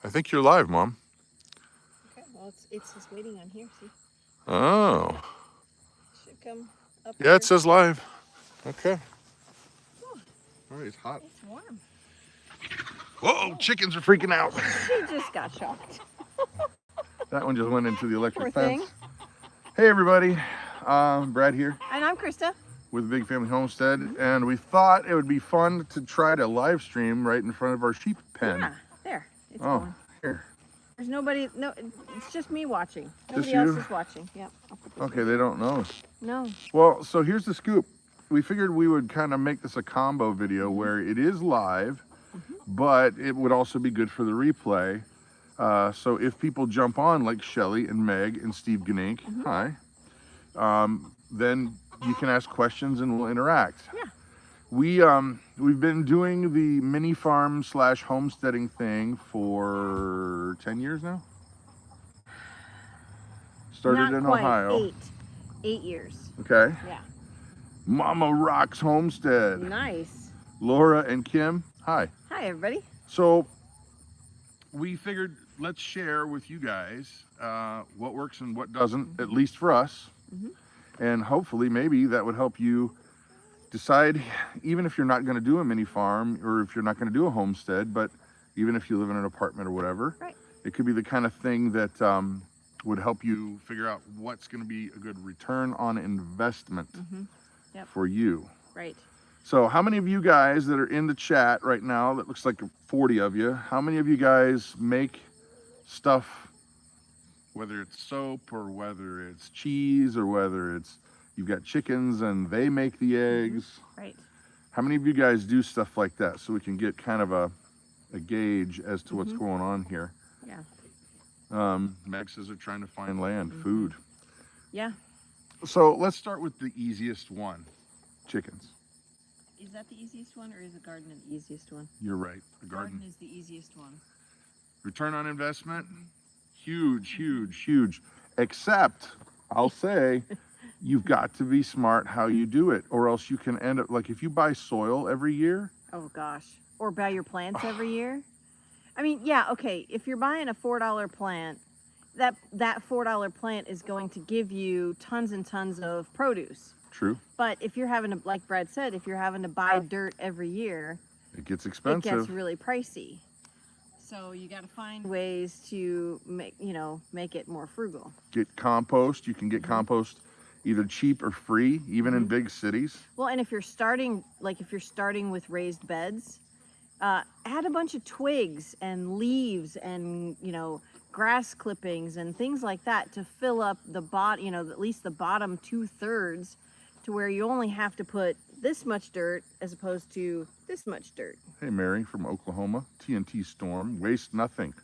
I think you're live, Mom. Okay, well, it's just waiting on here, see? Oh. Should come up Yeah, here. it says live. Okay. Oh, All right, it's hot. it's warm. Whoa, chickens are freaking out. She just got shocked. That one just went into the electric Poor fence. thing. Hey, everybody. Brad here And I'm Krista. with Big Family Homestead, and we thought it would be fun to try to live stream right in front of our sheep pen. Yeah, there. It's Oh, going. here. There's nobody, no, it's just me watching. Nobody Just else you? is watching. Yep. I'll put this Okay, in. they don't know. No. Well, so here's the scoop. We figured we would kind of make this a combo video where it is live, but it would also be good for the replay. So if people jump on like Shelly and Meg and Steve Ganink, hi, then you can ask questions and we'll interact. Yeah. We've been doing the mini farm / homesteading thing for 10 years now. Started Not in quite. Ohio. 8 years. Okay. Yeah. Mama Rocks Homestead. Nice. Laura and Kim, hi. Hi, everybody. So we figured let's share with you guys what works and what doesn't, at least for us. And hopefully maybe that would help you decide, even if you're not going to do a mini farm or if you're not going to do a homestead, but even if you live in an apartment or whatever, Right. it could be the kind of thing that would help you figure out what's going to be a good return on investment Yep. for you. Right. So how many of you guys that are in the chat right now, that looks like 40 of you, how many of you guys make stuff, whether it's soap or whether it's cheese or whether it's, you've got chickens and they make the eggs? Right. How many of you guys do stuff like that so we can get kind of a gauge as to what's going on here? Yeah. Meg says they're trying to find land, food. Yeah. So let's start with the easiest one, chickens. Is that the easiest one, or is the garden the easiest one? You're right, the garden. Is the easiest one. Return on investment, huge, huge, huge. Except, I'll say, you've got to be smart how you do it, or else you can end up, like if you buy soil every year. Oh gosh. Or buy your plants every year. I mean, yeah, okay. If you're buying a $4 plant, that $4 plant is going to give you tons and tons of produce. True. But if you're having to, like Brad said, if you're having to buy dirt every year, It gets it expensive. gets really pricey. So you got to find ways to make it more frugal. Get compost. You can get compost either cheap or free, even in big cities. Well, and if you're starting with raised beds, add a bunch of twigs and leaves and, grass clippings and things like that to fill up the at least the bottom 2/3, to where you only have to put this much dirt as opposed to this much dirt. Hey, Mary from Oklahoma, TNT Storm, waste nothing.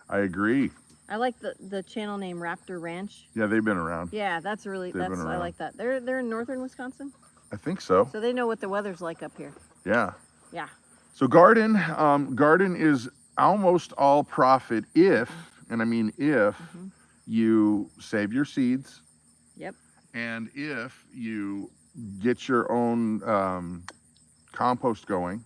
I agree. I like the channel name Raptor Ranch. Yeah, they've been around. Yeah, I around. like that. They're in northern Wisconsin, I think so. so they know what the weather's like up here. Yeah. Yeah. So garden is almost all profit if, and I mean if, you save your seeds Yep. and if you get your own compost going.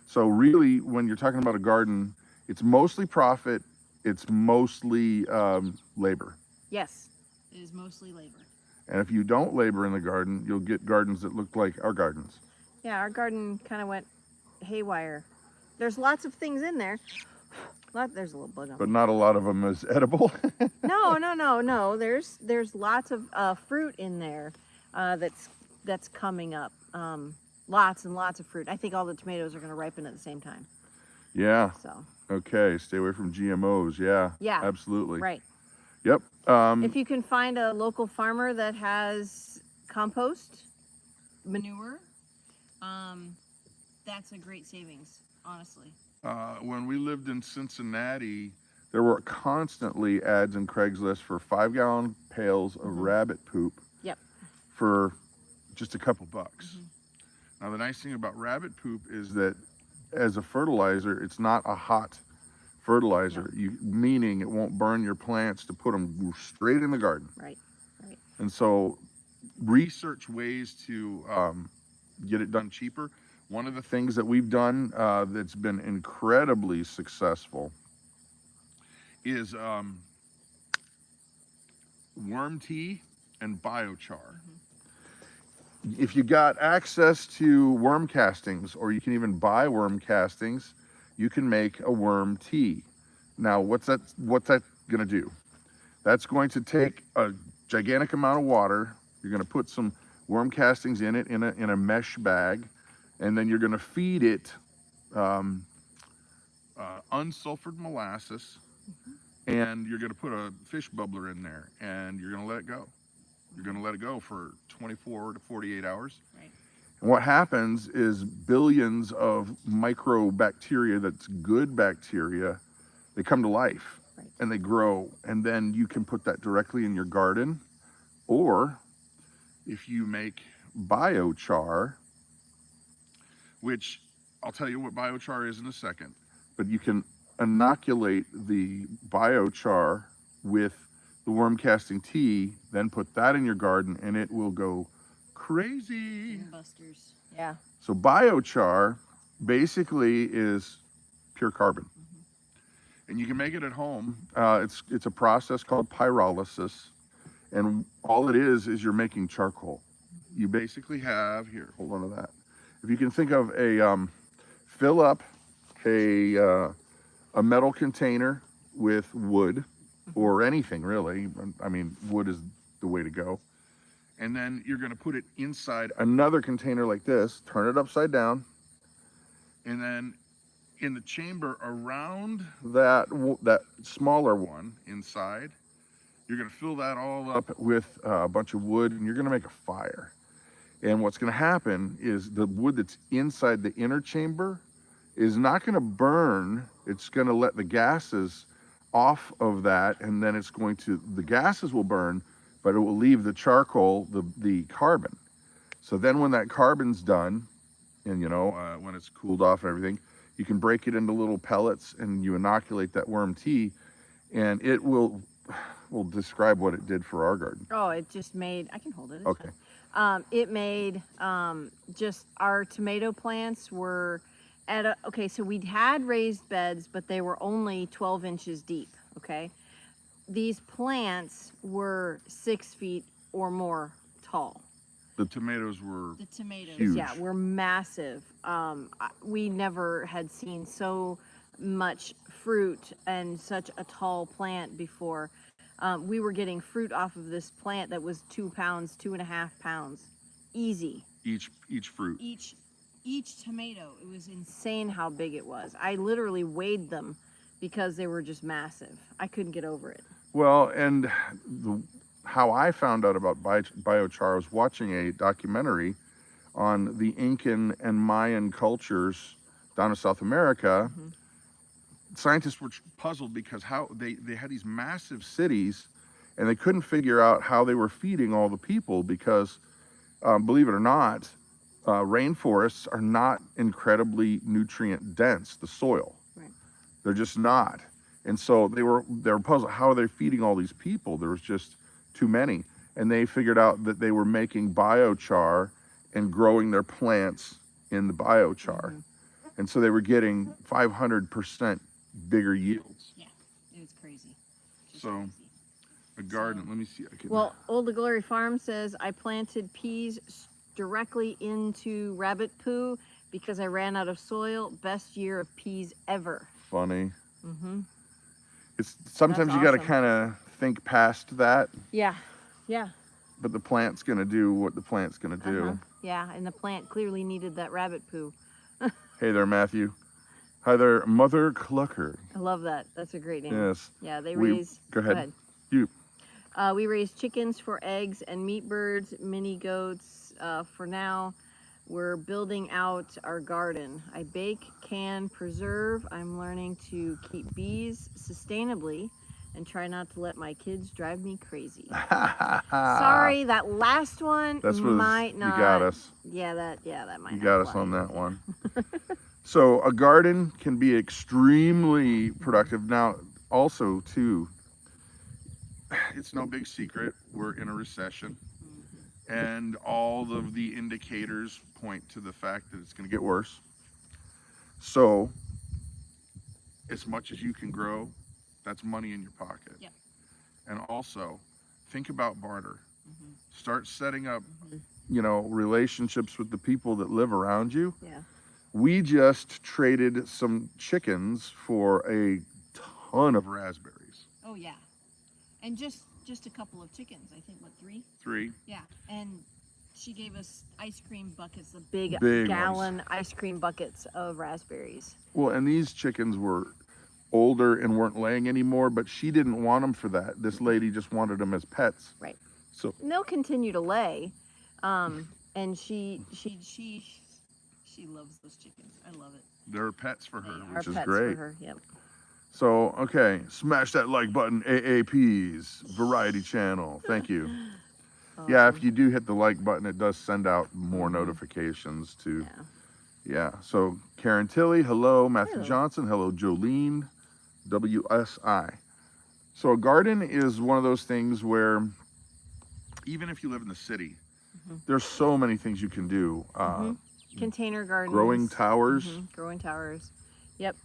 So really, when you're talking about a garden, it's mostly profit, it's mostly labor. Yes. It is mostly labor. And if you don't labor in the garden, you'll get gardens that look like our gardens. Yeah, our garden kind of went haywire. There's lots of things in there. There's a little bug on But not a lot of them is edible. No. There's lots of fruit in there that's coming up. Lots and lots of fruit. I think all the tomatoes are going to ripen at the same time. Yeah. So. Okay. Stay away from GMOs. Yeah. Yeah. Absolutely. Right. Yep. If you can find a local farmer that has compost, manure, that's a great savings, honestly. When we lived in Cincinnati, there were constantly ads in Craigslist for 5-gallon pails of rabbit poop. Yep. For just a couple bucks. Now the nice thing about rabbit poop is that as a fertilizer, it's not a hot fertilizer, meaning it won't burn your plants to put them straight in the garden. Right. And so research ways to get it done cheaper. One of the things that we've done that's been incredibly successful is worm tea and biochar. If you got access to worm castings, or you can even buy worm castings, you can make a worm tea. Now, what's that going to do? That's going to take a gigantic amount of water. You're going to put some worm castings in it in a mesh bag, and then you're going to feed it unsulfured molasses, and you're going to put a fish bubbler in there, and you're going to let it go. You're going to let it go for 24 to 48 hours. Right. And what happens is billions of microbacteria, that's good bacteria, they come to life. Right. And they grow. And then you can put that directly in your garden. Or if you make biochar, which I'll tell you what biochar is in a second, but you can inoculate the biochar with the worm casting tea, then put that in your garden, and it will go crazy. Busters. Yeah. So biochar basically is pure carbon. And you can make it at home. It's a process called pyrolysis, and all it is you're making charcoal. You basically have, here, hold on to that. If you can think of fill up a metal container with wood, or anything really. I mean, wood is the way to go. And then you're going to put it inside another container like this, turn it upside down, and then in the chamber around that smaller one inside, you're going to fill that all up with a bunch of wood, and you're going to make a fire. And what's going to happen is the wood that's inside the inner chamber is not going to burn. It's going to let the gases off of that, and then the gases will burn, but it will leave the charcoal, the carbon. So then when that carbon's done, and when it's cooled off and everything, you can break it into little pellets, and you inoculate that worm tea, and it will describe what it did for our garden. Oh, it just made, I can hold it. Okay. It made just our tomato plants were okay, so we'd had raised beds, but they were only 12 inches deep, okay? These plants were 6 feet or more tall. The tomatoes were huge. Yeah, were massive. We never had seen so much fruit and such a tall plant before. We were getting fruit off of this plant that was 2 pounds, 2.5 pounds, easy. Each fruit. Each tomato. It was insane how big it was. I literally weighed them because they were just massive. I couldn't get over it. Well, and how I found out about biochar was watching a documentary on the Incan and Mayan cultures down in South America. Scientists were puzzled because they had these massive cities, and they couldn't figure out how they were feeding all the people because, believe it or not, rainforests are not incredibly nutrient dense, the soil. Right. They're just not. And so they were puzzled, how are they feeding all these people? There was just too many. And they figured out that they were making biochar and growing their plants in the biochar. And so they were getting 500% bigger yields. Yeah, it was crazy. So a garden, let me see. Well, Old the Glory Farm says, I planted peas directly into rabbit poo because I ran out of soil. Best year of peas ever. Funny. It's sometimes you got to kind of think past that. Yeah. But the plant's going to do what the plant's going to do. Yeah, and the plant clearly needed that rabbit poo. Hey there, Matthew. Hi there, Mother Clucker. I love that. That's a great name. Yes. Yeah, they Go ahead. We raise chickens for eggs and meat birds, mini goats. For now, we're building out our garden. I bake, can, preserve. I'm learning to keep bees sustainably and try not to let my kids drive me crazy. Sorry, that last one might not. You got us. Yeah, that might. You got us on that one. So a garden can be extremely productive. Now, also too, it's no big secret we're in a recession, and all of the indicators point to the fact that it's going to get worse. So as much as you can grow, That's money in your pocket. Yep. And also, think about barter. Mm-hmm. Start setting up, Mm-hmm. relationships with the people that live around you. Yeah. We just traded some chickens for a ton of raspberries. Oh yeah. And just a couple of chickens. I think what, 3? 3. Yeah. And she gave us ice cream buckets, the big ones. gallon ice cream buckets of raspberries. Well, and these chickens were older and weren't laying anymore, but she didn't want them for that. This lady just wanted them as pets. Right. So and they'll continue to lay. And she loves those chickens. I love it. they're pets for her, They which are is pets great. for her. Yep. So, okay, smash that like button, AAP's Variety Channel. Thank you. Awesome. Yeah, if you do hit the like button, it does send out more notifications to. Yeah. So Karen Tilley, hello. Matthew Hello. Johnson, hello. Jolene, WSI. So a garden is one of those things where, even if you live in the city, there's so many things you can do. Container gardens. Growing towers. Growing towers. Yep.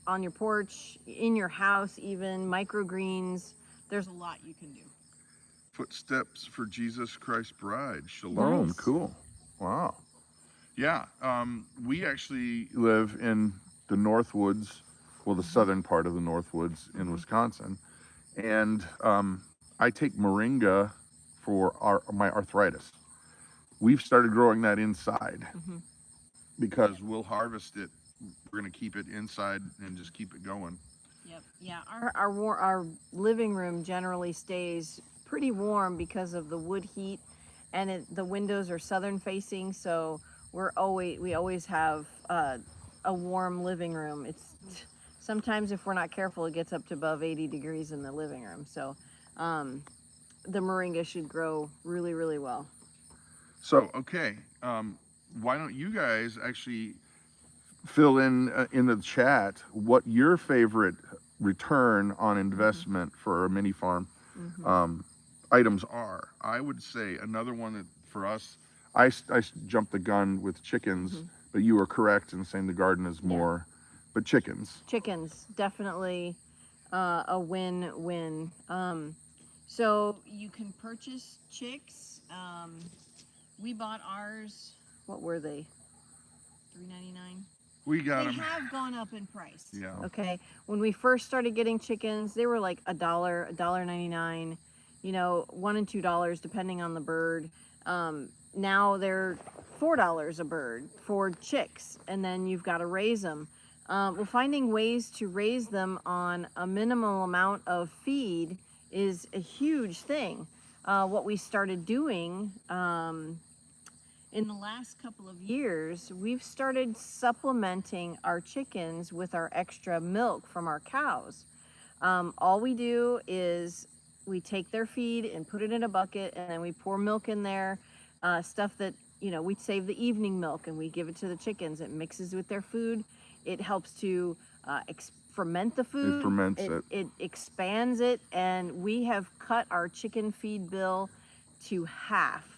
On your porch, in your house, even microgreens. There's a lot you can do. Footsteps for Jesus Christ Bride. Shalom. Nice. Cool. Wow. Yeah. We actually live in the Northwoods, well, the southern part of the Northwoods in Wisconsin. And I take moringa for my arthritis. We've started growing that inside because we'll harvest it. We're going to keep it inside and just keep it going. Yep. Yeah. Our living room generally stays pretty warm because of the wood heat, and the windows are southern facing, so we always have a warm living room. It's sometimes, if we're not careful, it gets up to above 80 degrees in the living room. So the moringa should grow really, really well. So, okay, why don't you guys actually fill in the chat what your favorite return on investment for a mini farm items are. I would say another one that for us, I jumped the gun with chickens, but you were correct in saying the garden is more, but chickens. Chickens, definitely a win-win. So you can purchase chicks. We bought ours, what were they? $3.99? We got them. They have gone up in price. Yeah. Okay. When we first started getting chickens, they were like $1, $1.99, $1 and $2 depending on the bird. Now they're $4 a bird for chicks, and then you've got to raise them. Well, finding ways to raise them on a minimal amount of feed is a huge thing. What we started doing in the last couple of years, we've started supplementing our chickens with our extra milk from our cows. All we do is we take their feed and put it in a bucket, and then we pour milk in there, stuff that, we save the evening milk and we give it to the chickens. It mixes with their food. It helps to ferment the food. It ferments it. It expands it, and we have cut our chicken feed bill to half.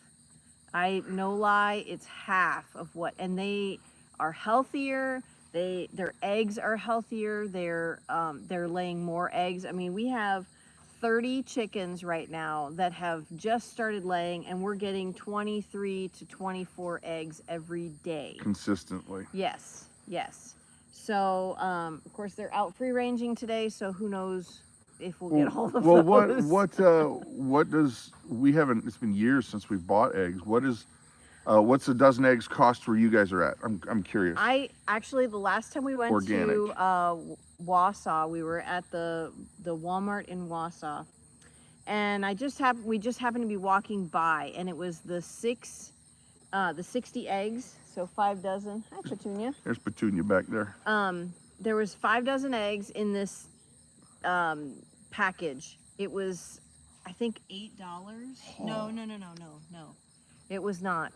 No lie, it's half of what, and they are healthier. Their eggs are healthier. They're laying more eggs. I mean, we have 30 chickens right now that have just started laying, and we're getting 23 to 24 eggs every day. Consistently. Yes. So, of course, they're out free ranging today, so who knows if we'll get all of those. Well, what does, we haven't, it's been years since we've bought eggs. What's a dozen eggs cost where you guys are at? I'm curious. The last time we went to Wausau, we were at the Walmart in Wausau, and we just happened to be walking by, and it was the 60 eggs, so 5 dozen. Hi, Petunia. There's Petunia back there. There was 5 dozen eggs in this package. It was, I think, $8. No. It was not.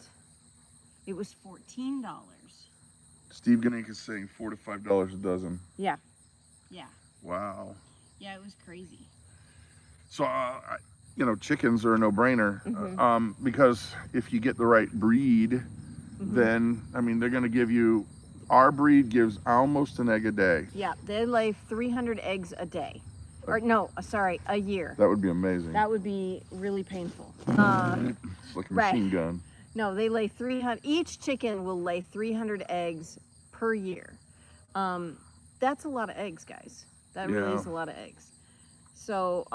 It was $14. Steve Ganek is saying $4 to $5 a dozen. Yeah. Wow. Yeah, it was crazy. So, chickens are a no-brainer because if you get the right breed, then, they're going to give you, our breed gives almost an egg a day. Yeah, they lay 300 eggs a day. Or no, sorry, a year. That would be amazing. That would be really painful. It's like a machine gun. No, they lay 300. Each chicken will lay 300 eggs per year. That's a lot of eggs, guys. That really is a lot of eggs. So,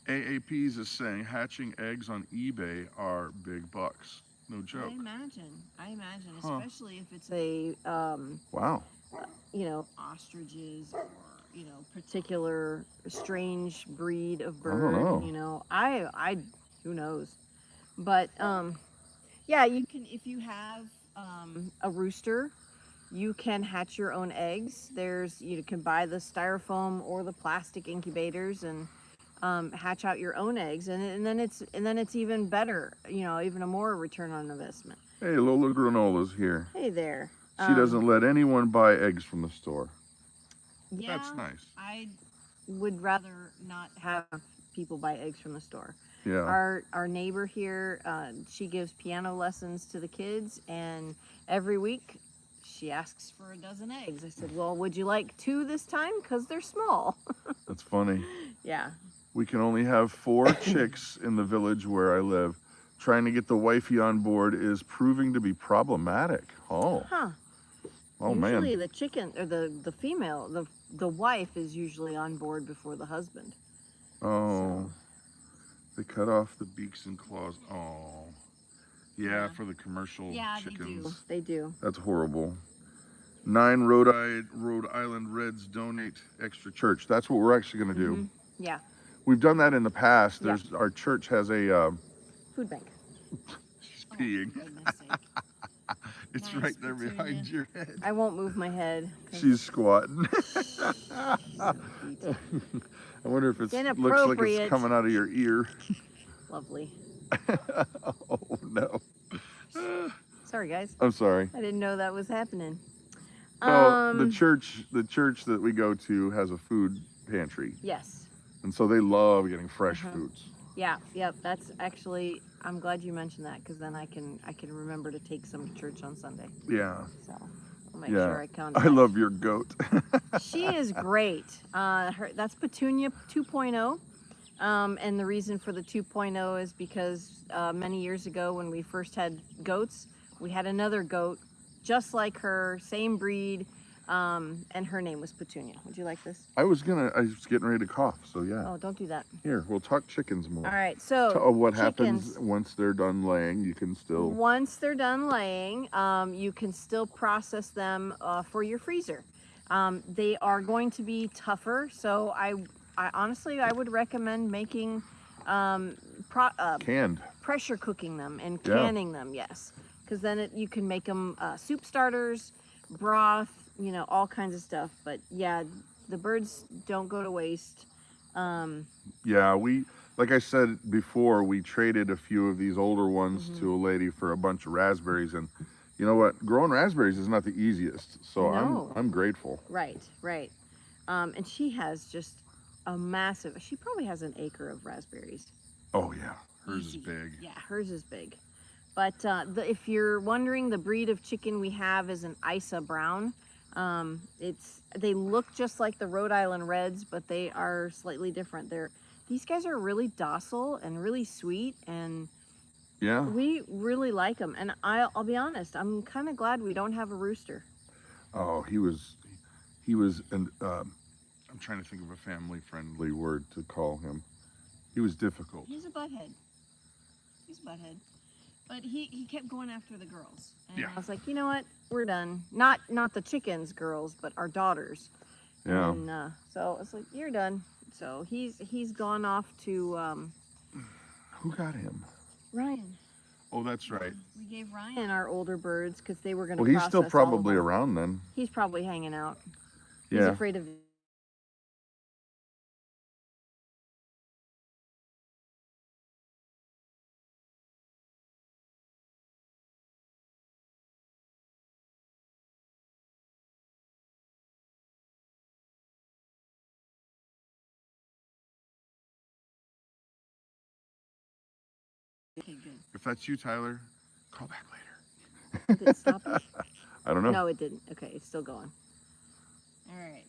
AAPs is saying hatching eggs on eBay are big bucks. No joke. I imagine, especially if it's a wow. You know, ostriches or particular strange breed of bird. I don't know. You know, I who knows, but yeah, you can if you have a rooster. You can hatch your own eggs. You can buy the styrofoam or the plastic incubators and hatch out your own eggs, and then it's even better. You know, even a more return on investment. Hey, Lola Granola's here. Hey there. She doesn't let anyone buy eggs from the store. Yeah, that's nice. I would rather not have people buy eggs from the store. Yeah. Our neighbor here, she gives piano lessons to the kids, and every week she asks for a dozen eggs. I said, well, would you like 2 this time? Because they're small. That's funny. Yeah. We can only have 4 chicks in the village where I live. Trying to get the wifey on board is proving to be problematic. Oh. Huh. Oh, usually man. the chicken, or the female, the wife is usually on board before the husband. Oh. So. They cut off the beaks and claws. Oh. Yeah, for the commercial chickens. They do. That's horrible. 9 Rhode Island Reds donate extra church. That's what we're actually going to do. Yeah. We've done that in the past. Our church has a food bank. She's peeing. It's nice, right there behind your head. I won't move my head. She's squatting. I wonder if it looks like it's coming out of your ear. Lovely. Oh no. Sorry, guys. I'm sorry. I didn't know that was happening. Oh, the church that we go to has a food pantry. Yes. And so they love getting fresh foods. Yeah, yep. That's actually, I'm glad you mentioned that, because then I can remember to take some to church on Sunday. Yeah. So I'll make sure I contact. I love your goat. She is great. That's Petunia 2.0. And the reason for the 2.0 is because many years ago when we first had goats, we had another goat just like her, same breed, and her name was Petunia. Would you like this? I was getting ready to cough, so yeah. Oh, don't do that. Here, we'll talk chickens more. All right, so what happens once they're done laying, you can still... Once they're done laying, you can still process them for your freezer. They are going to be tougher, so I honestly, I would recommend making canned. Pressure cooking them and canning them, yes. Because then you can make them soup starters, broth, all kinds of stuff. But yeah, the birds don't go to waste. Yeah, like I said before, we traded a few of these older ones to a lady for a bunch of raspberries, and you know what? Growing raspberries is not the easiest, so I'm grateful. Right. And she has just a massive. She probably has an acre of raspberries. Oh yeah, hers is big. Yeah, hers is big. But if you're wondering, the breed of chicken we have is an Isa Brown. They look just like the Rhode Island Reds, but they are slightly different. These guys are really docile and really sweet, and we really like them. And I'll be honest, I'm kind of glad we don't have a rooster. Oh, he was, and I'm trying to think of a family-friendly word to call him. He was difficult. He's a butthead. But he kept going after the girls. And I was like, you know what? We're done. Not the chickens, girls, but our daughters. Yeah. And so I was like, you're done. So he's gone off to... Who got him? Ryan. Oh, that's right. We gave Ryan our older birds because they were going to process. Well, he's still probably around then. He's probably hanging out. Yeah. He's afraid of... Okay, good. If that's you, Tyler, call back later. Did it stop it? I don't know. No, it didn't. Okay, it's still going. All right.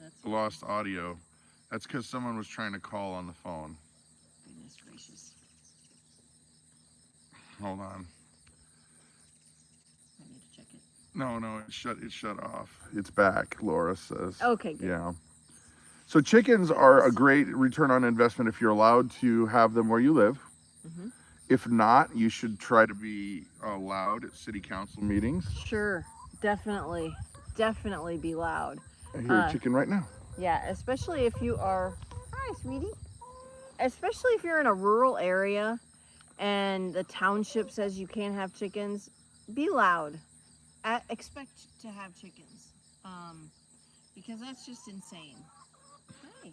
that's lost audio. That's because someone was trying to call on the phone. goodness gracious. Hold on. I need to check it. No, it shut off. It's back, Laura says. Okay, good. Yeah. So chickens are a great return on investment if you're allowed to have them where you live. Mm-hmm. If not, you should try to be allowed at city council meetings. Sure, definitely be loud. I hear a chicken right now. Yeah, especially if you are, hi, sweetie. Especially if you're in a rural area and the township says you can't have chickens, be loud. Expect to have chickens, because that's just insane. Hi.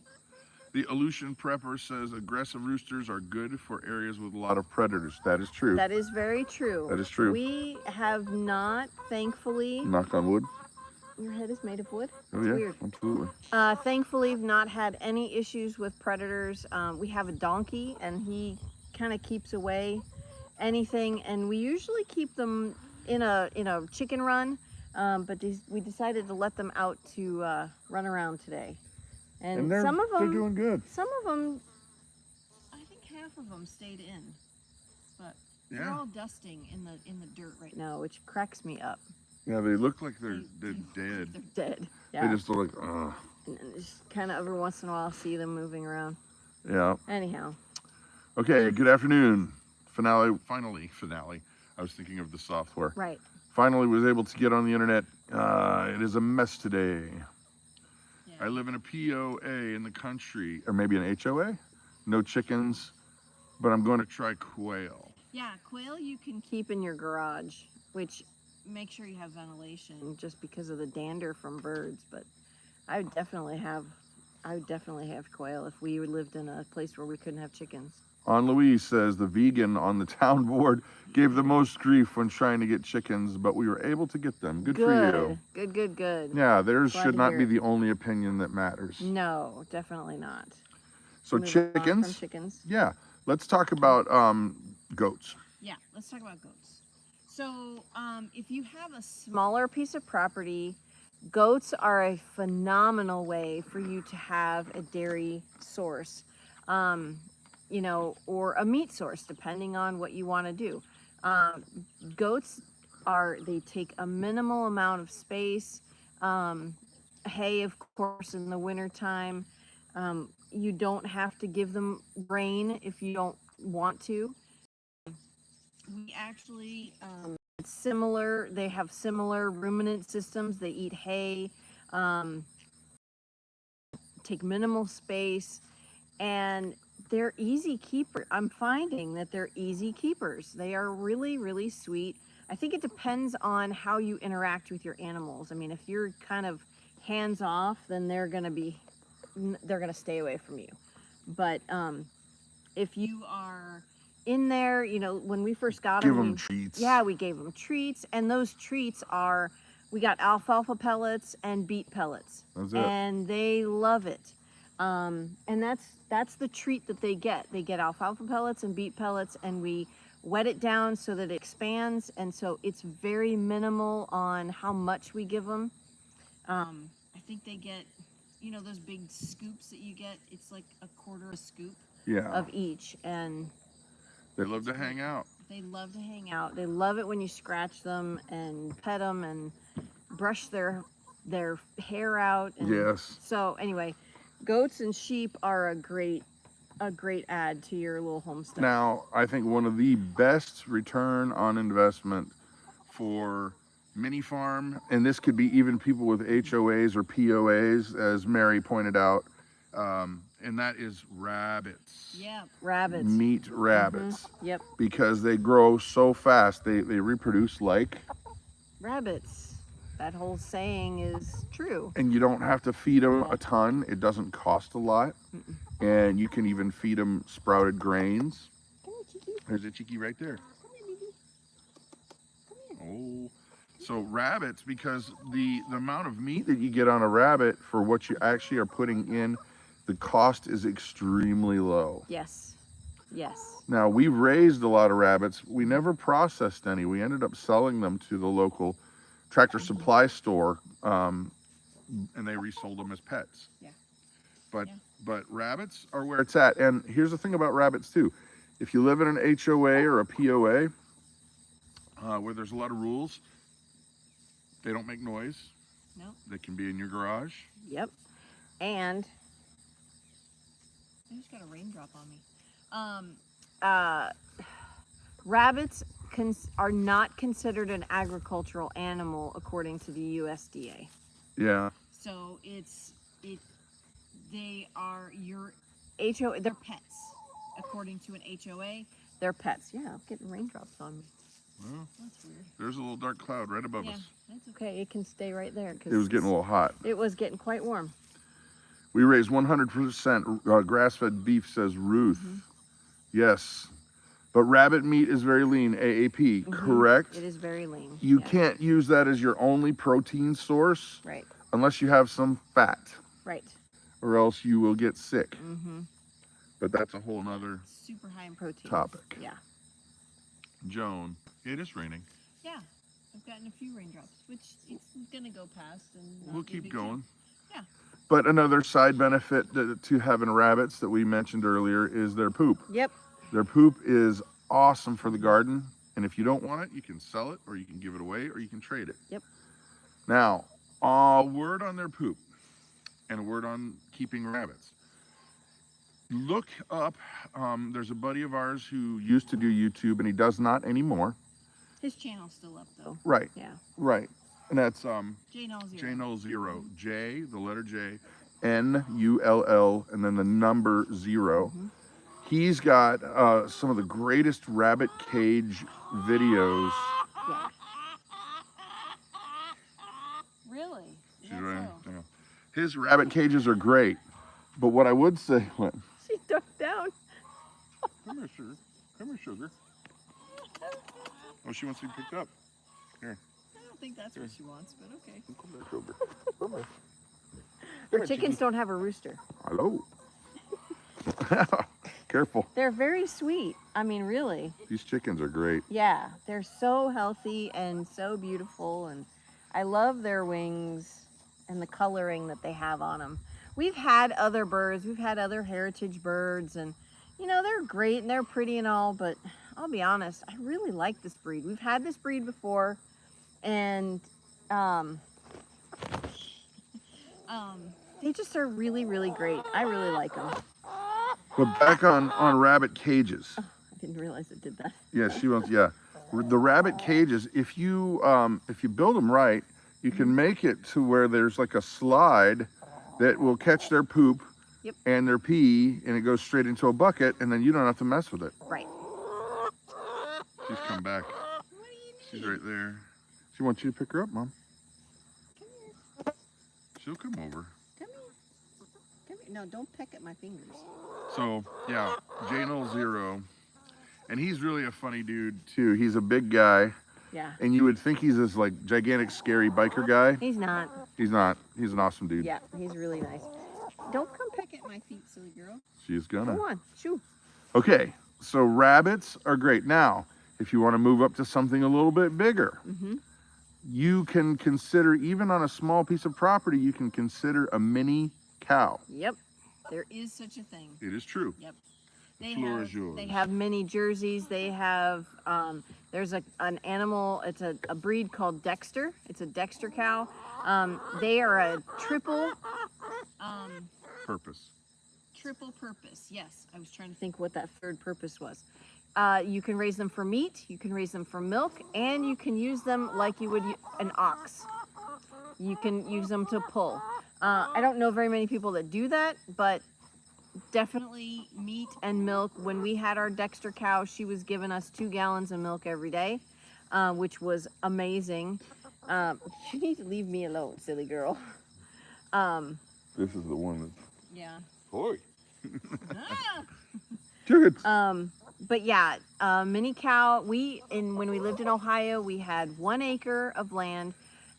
The Aleutian Prepper says aggressive roosters are good for areas with a lot of predators. That is true. That is very true. That is true. We have not, thankfully. Knock on wood. Your head is made of wood? Oh, That's yeah, weird. absolutely. Thankfully, we've not had any issues with predators. We have a donkey, and he kind of keeps away anything. And we usually keep them in a chicken run, but we decided to let them out to run around today. And some of them, they're doing good. Some of them, I think half of them stayed in, but they're all dusting in the dirt right now, which cracks me up. Yeah, they look like they're dead. They're dead. Yeah. They just look like, ugh. And just kind of every once in a while see them moving around. Yeah. Anyhow. Okay, good afternoon. Finally. I was thinking of the software. Right. Finally was able to get on the internet. It is a mess today. Yeah. I live in a POA in the country, or maybe an HOA. No chickens, but I'm going to try quail. Yeah, quail you can keep in your garage, which make sure you have ventilation just because of the dander from birds. But I would definitely have quail if we lived in a place where we couldn't have chickens. On Louise says the vegan on the town board gave the most grief when trying to get chickens, but we were able to get them. Good for you. Good. Yeah, theirs Glad should to not hear be it. the only opinion that matters. No, definitely not. So Moving on from chickens. chickens. Yeah, let's talk about goats. Yeah, let's talk about goats. So if you have a smaller piece of property, goats are a phenomenal way for you to have a dairy source, or a meat source, depending on what you want to do. Goats they take a minimal amount of space. Hay, of course, in the wintertime. You don't have to give them grain if you don't want to. We actually, it's similar. They have similar ruminant systems. They eat hay, take minimal space, and they're easy keepers. I'm finding that they're easy keepers. They are really, really sweet. I think it depends on how you interact with your animals. I mean, if you're kind of hands off, then they're gonna stay away from you. But if you are in there, when we first got them, Give them treats. Yeah, we gave them treats, and those treats we got alfalfa pellets and beet pellets. That's it. And they love it. And that's the treat that they get. They get alfalfa pellets and beet pellets, and we wet it down so that it expands, and so it's very minimal on how much we give them. I think they get, those big scoops that you get. It's like a quarter a scoop of each, and they love to hang out. They love to hang out. They love it when you scratch them and pet them and brush their hair out. And Yes. So anyway, goats and sheep are a great add to your little homestead. Now, I think one of the best return on investment for mini farm, and this could be even people with HOAs or POAs, as Mary pointed out, and that is rabbits. Yeah, rabbits. Meat rabbits. Mm-hmm. Yep. Because they grow so fast, they reproduce like rabbits. That whole saying is true. And you don't have to feed them a ton. It doesn't cost a lot. Mm-mm. And you can even feed them sprouted grains. Come here, Cheeky. There's a Cheeky right there. Come here, baby. Come here. Oh. So rabbits, because the amount of meat that you get on a rabbit for what you actually are putting in, the cost is extremely low. Yes. Yes. Now, we've raised a lot of rabbits. We never processed any. We ended up selling them to the local tractor supply store and they resold them as pets. Yeah. But Yeah. but rabbits are where it's at. And here's the thing about rabbits too. If you live in an HOA or a POA, where there's a lot of rules, they don't make noise. No. They can be in your garage. Yep. And I just got a raindrop on me. Rabbits are not considered an agricultural animal according to the USDA. Yeah. So they are your HOA. They're pets according to an HOA. They're pets. Yeah, I'm getting raindrops on me. Well, That's weird. there's a little dark cloud right above us. That's okay. It can stay right there. It was getting a little hot. It was getting quite warm. We raise 100% grass-fed beef, says Ruth. Yes. But rabbit meat is very lean, AAP, correct? It is very lean. You can't use that as your only protein source. Right. Unless you have some fat. Right. Or else you will get sick. But that's a whole nother super high in protein topic. Yeah. Joan, it is raining. Yeah. I've gotten a few raindrops, which it's gonna go past and We'll keep going. Yeah. But another side benefit to having rabbits that we mentioned earlier is their poop. Yep. Their poop is awesome for the garden. And if you don't want it, you can sell it, or you can give it away, or you can trade it. Yep. Now, a word on their poop and a word on keeping rabbits. Look up, there's a buddy of ours who used to do YouTube, and he does not anymore. His channel's still up though. Right. Yeah. Right. And that's J0. J, the letter J, N-U-L-L, and then the number 0. He's got some of the greatest rabbit cage videos. Yeah. Really? Is that so? Yeah. His rabbit cages are great. But what I would say, what? She ducked down. Come here, sugar. Come here, sugar. Oh, she wants to be picked up. Here. I don't think that's what she wants, but okay. Come here, sugar. Come here. Her chickens don't have a rooster. Hello. Careful. They're very sweet. I mean, really. These chickens are great. Yeah, they're so healthy and so beautiful, and I love their wings and the coloring that they have on them. We've had other birds, we've had other heritage birds, and you know, they're great and they're pretty and all, but I'll be honest, I really like this breed. We've had this breed before, and they just are really, really great. I really like them. But back on rabbit cages. Oh, I didn't realize it did that. Yeah, she wants, yeah. The rabbit cages, if you build them right, you can make it to where there's like a slide that will catch their poop and their pee, and it goes straight into a bucket, and then you don't have to mess with it. Right. She's come back. What do you need? She's right there. She wants you to pick her up, Mom. Come here. She'll come over. Come here. Come here. No, don't peck at my fingers. So, yeah, J0. And he's really a funny dude, too. He's a big guy. Yeah. And you would think he's this, like, gigantic, scary biker guy. He's not. He's not. He's an awesome dude. Yeah, he's really nice. Don't come peck at my feet, silly girl. She's gonna. Come on, shoo. Okay, so rabbits are great. Now, if you want to move up to something a little bit bigger, you can consider, even on a small piece of property, you can consider a mini cow. Yep, there is such a thing. It is true. Yep. The floor is yours. They have mini jerseys. They have, there's an animal, it's a breed called Dexter. It's a Dexter cow. They are a triple Purpose. Triple purpose, yes. I was trying to think what that third purpose was. You can raise them for meat, you can raise them for milk, and you can use them like you would an ox. You can use them to pull. I don't know very many people that do that, but definitely meat and milk. When we had our Dexter cow, she was giving us 2 gallons of milk every day, which was amazing. You need to leave me alone, silly girl. This is the one that. Yeah. Boy. Ah! Good. But yeah, mini cow. When we lived in Ohio, we had 1 acre of land,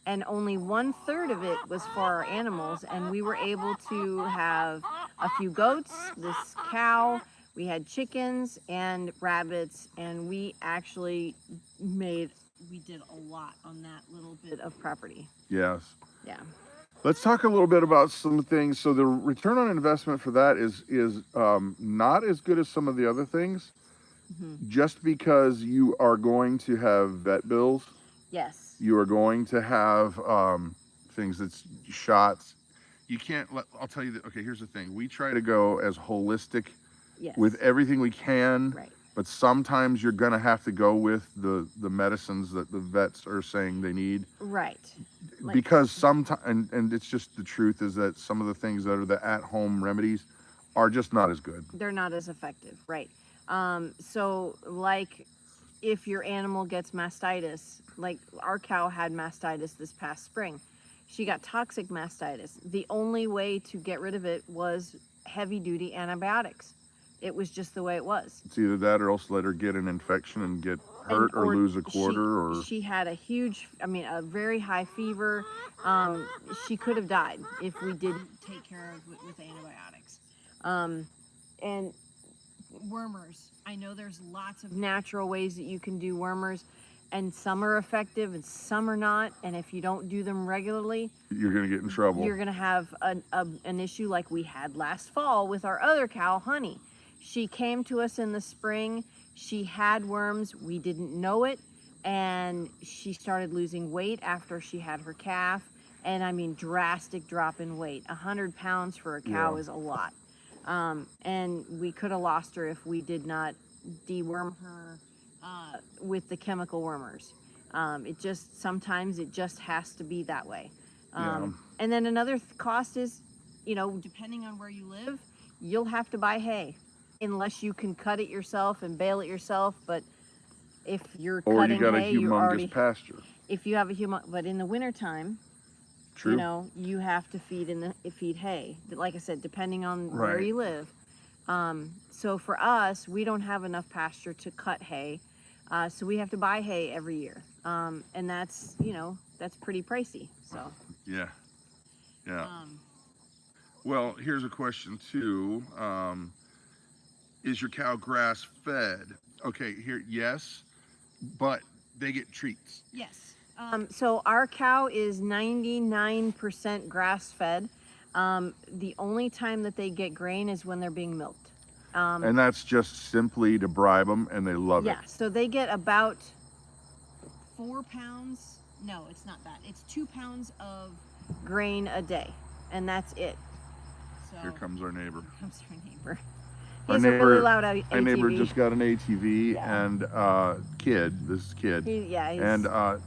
and only 1/3 of it was for our animals, and we were able to have a few goats, this cow. We had chickens and rabbits, and we actually did a lot on that little bit of property. Yes. Yeah. Let's talk a little bit about some things. So the return on investment for that is not as good as some of the other things, just because you are going to have vet bills. Yes. You are going to have things that's shots. You can't let, I'll tell you that, okay, here's the thing. We try to go as holistic Yes. with everything we can, Right. but sometimes you're gonna have to go with the medicines that the vets are saying they need. Right. Because sometimes, and it's just the truth is that some of the things that are the at-home remedies are just not as good. They're not as effective, right? So like if your animal gets mastitis, like our cow had mastitis this past spring, she got toxic mastitis. The only way to get rid of it was heavy duty antibiotics. It was just the way it was. It's either that or else let her get an infection and get hurt or lose a quarter, or she had a very high fever. She could have died if we didn't take care of it with antibiotics. And wormers, I know there's lots of natural ways that you can do wormers, and some are effective and some are not, and if you don't do them regularly, you're going to get in trouble. You're going to have an issue like we had last fall with our other cow, Honey. She came to us in the spring. She had worms. We didn't know it. And she started losing weight after she had her calf. And I mean, drastic drop in weight. 100 pounds for a cow is a lot. And we could have lost her if we did not deworm her with the chemical wormers. Sometimes it just has to be that way. And then another cost is, depending on where you live, you'll have to buy hay. Unless you can cut it yourself and bale it yourself, but if you're cutting hay, you got a humongous pasture. If you have but in the wintertime, true, you have to feed hay. Like I said, depending on where you live. So for us, we don't have enough pasture to cut hay, so we have to buy hay every year, and that's pretty pricey. So yeah. Well, here's a question too. Is your cow grass fed? Okay, yes, but they get treats. Yes. So our cow is 99% grass fed. The only time that they get grain is when they're being milked. And that's just simply to bribe them, and they love it. Yeah, so they get about 4 pounds. No, it's not that. It's 2 pounds of grain a day, and that's it. So here comes our neighbor. Here comes our neighbor. Our neighbor, a really loud ATV. Our neighbor just got an ATV and this kid. And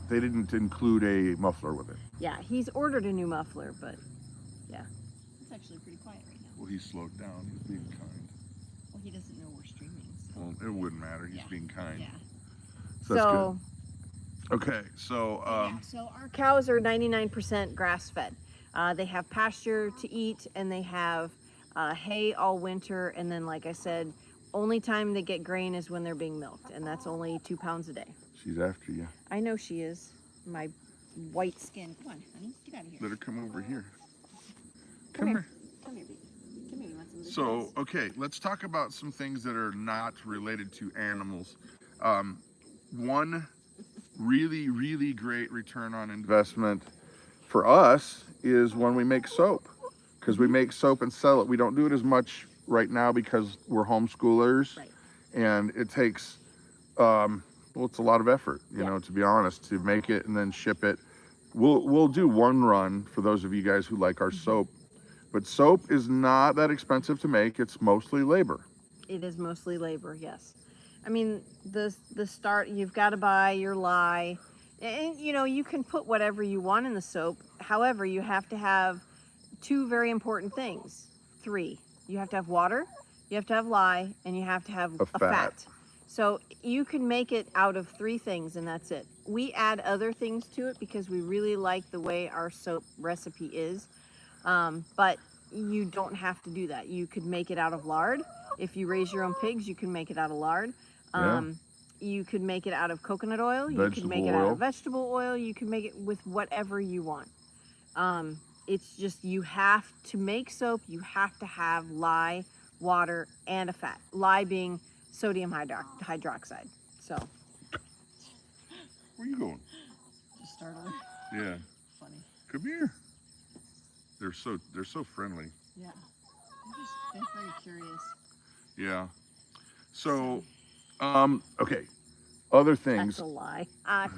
they didn't include a muffler with it. Yeah, he's ordered a new muffler, but yeah. It's actually pretty quiet right now. Well, he slowed down. He's being kind. Well, he doesn't know we're streaming. So. Well, it wouldn't matter. He's being kind. Yeah. So that's good. Okay, so... so our cows are 99% grass-fed. They have pasture to eat, and they have hay all winter, and then, like I said, only time they get grain is when they're being milked, and that's only 2 pounds a day. She's after you. I know she is. My white skin. Come on, honey, get out of here. Let her come over here. Come here. Come here, baby. Come here, you want some of this? So, okay, let's talk about some things that are not related to animals. One really, really great return on investment for us is when we make soap. Because we make soap and sell it. We don't do it as much right now because we're homeschoolers, and it takes, it's a lot of effort, you know, to be honest, to make it and then ship it. We'll do one run for those of you guys who like our soap, but soap is not that expensive to make. It's mostly labor. It is mostly labor, yes. I mean, the start, you've got to buy your lye, and you can put whatever you want in the soap. However, you have to have 2 very important things. 3. You have to have water, you have to have lye, and you have to have a fat. So you can make it out of 3 things, and that's it. We add other things to it because we really like the way our soap recipe is. But you don't have to do that. You could make it out of lard. If you raise your own pigs, you can make it out of lard. You could make it out of coconut oil. You could make it out of vegetable oil. You can make it with whatever you want. It's just, you have to make soap, you have to have lye, water, and a fat. Lye being sodium hydroxide. So. Where are you going? Just startled. Yeah. Funny. Come here. They're so friendly. Yeah. They're very curious. Yeah. So, okay. Other That's things. a lie. Nice,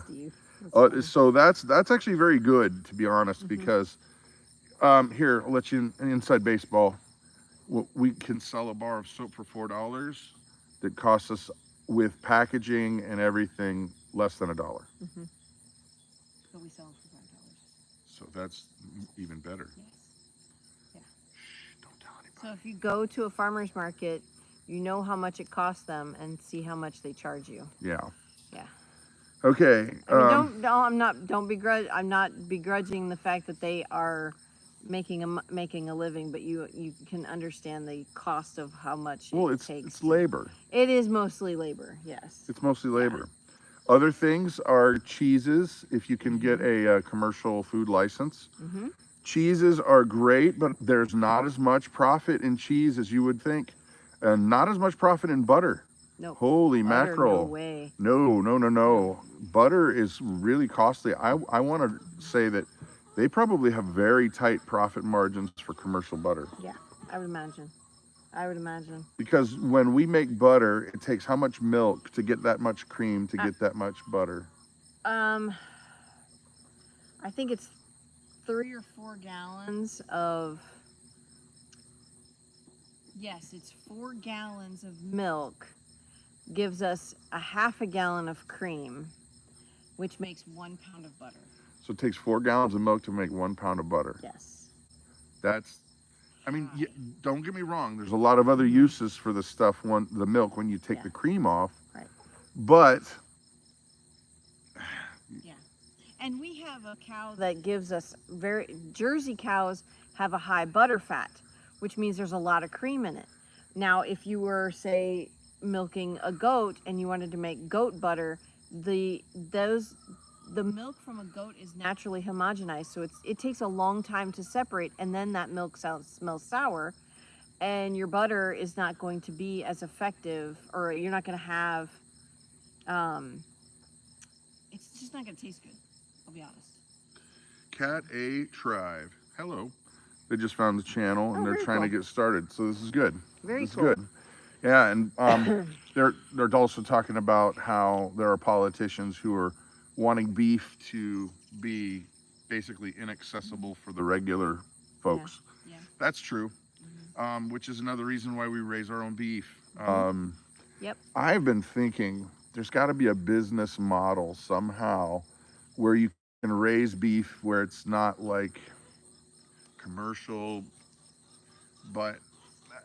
Steve. So that's actually very good, to be honest, because here, I'll let you in inside baseball. We can sell a bar of soap for $4 that costs us, with packaging and everything, less than $1. But we sell them for $5. So that's even better. Yes. Yeah. Shh, don't tell anybody. So if you go to a farmer's market, you know how much it costs them and see how much they charge you. Yeah. Yeah. Okay. I mean, I'm not begrudging the fact that they are making a living, but you can understand the cost of how much it takes. It's labor. It is mostly labor. Yes. It's mostly labor. Other things are cheeses. If you can get a commercial food license, cheeses are great, but there's not as much profit in cheese as you would think, and not as much profit in butter. No. Holy Butter, mackerel! No way. No. Butter is really costly. I want to say that they probably have very tight profit margins for commercial butter. Yeah, I would imagine. Because when we make butter, it takes how much milk to get that much cream to get that much butter? I think it's 3 or 4 gallons of. Yes, it's 4 gallons of milk gives us a half a gallon of cream, which makes 1 pound of butter. So it takes 4 gallons of milk to make 1 pound of butter. Yes. That's, I mean, don't get me wrong. There's a lot of other uses for the stuff, the milk, when you take the cream off. Right. But. Yeah. And we have a cow that gives us Jersey cows have a high butter fat, which means there's a lot of cream in it. Now, if you were, say, milking a goat and you wanted to make goat butter, the milk from a goat is naturally homogenized, so it takes a long time to separate, and then that milk smells sour, and your butter is not going to be as effective, or you're not going to have it's just not going to taste good, I'll be honest. Cat A Tribe, hello. They just found the channel and they're trying to get started, so this is good. Very cool. Good. Yeah, and they're also talking about how there are politicians who are wanting beef to be basically inaccessible for the regular folks. Yeah. That's true. Which is another reason why we raise our own beef. Yep. I've been thinking there's got to be a business model somehow where you can raise beef where it's not like commercial, but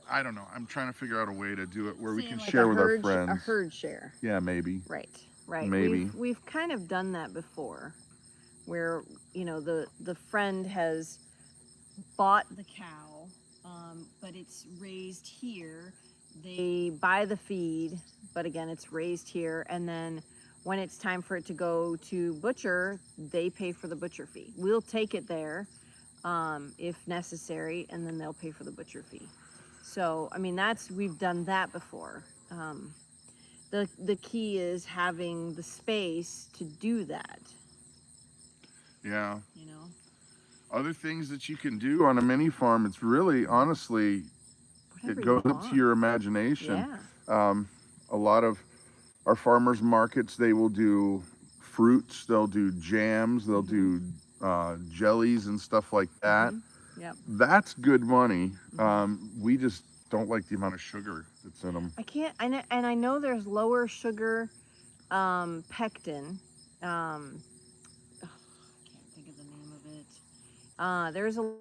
I don't know. I'm trying to figure out a way to do it where we can share with our friends. A herd share. Yeah, maybe. Right. Maybe. We've kind of done that before, where the friend has bought the cow, but it's raised here. They buy the feed, but again, it's raised here, and then when it's time for it to go to butcher, they pay for the butcher fee. We'll take it there if necessary, and then they'll pay for the butcher fee. So, I mean, we've done that before. The key is having the space to do that. Yeah. Other things that you can do on a mini farm, it's really, honestly, it goes up to your imagination. Yeah. A lot of our farmers markets, they will do fruits, they'll do jams, they'll do jellies and stuff like that. Yep. That's good money. We just don't like the amount of sugar that's in them. I know there's lower sugar pectin. I can't think of the name of it. There's a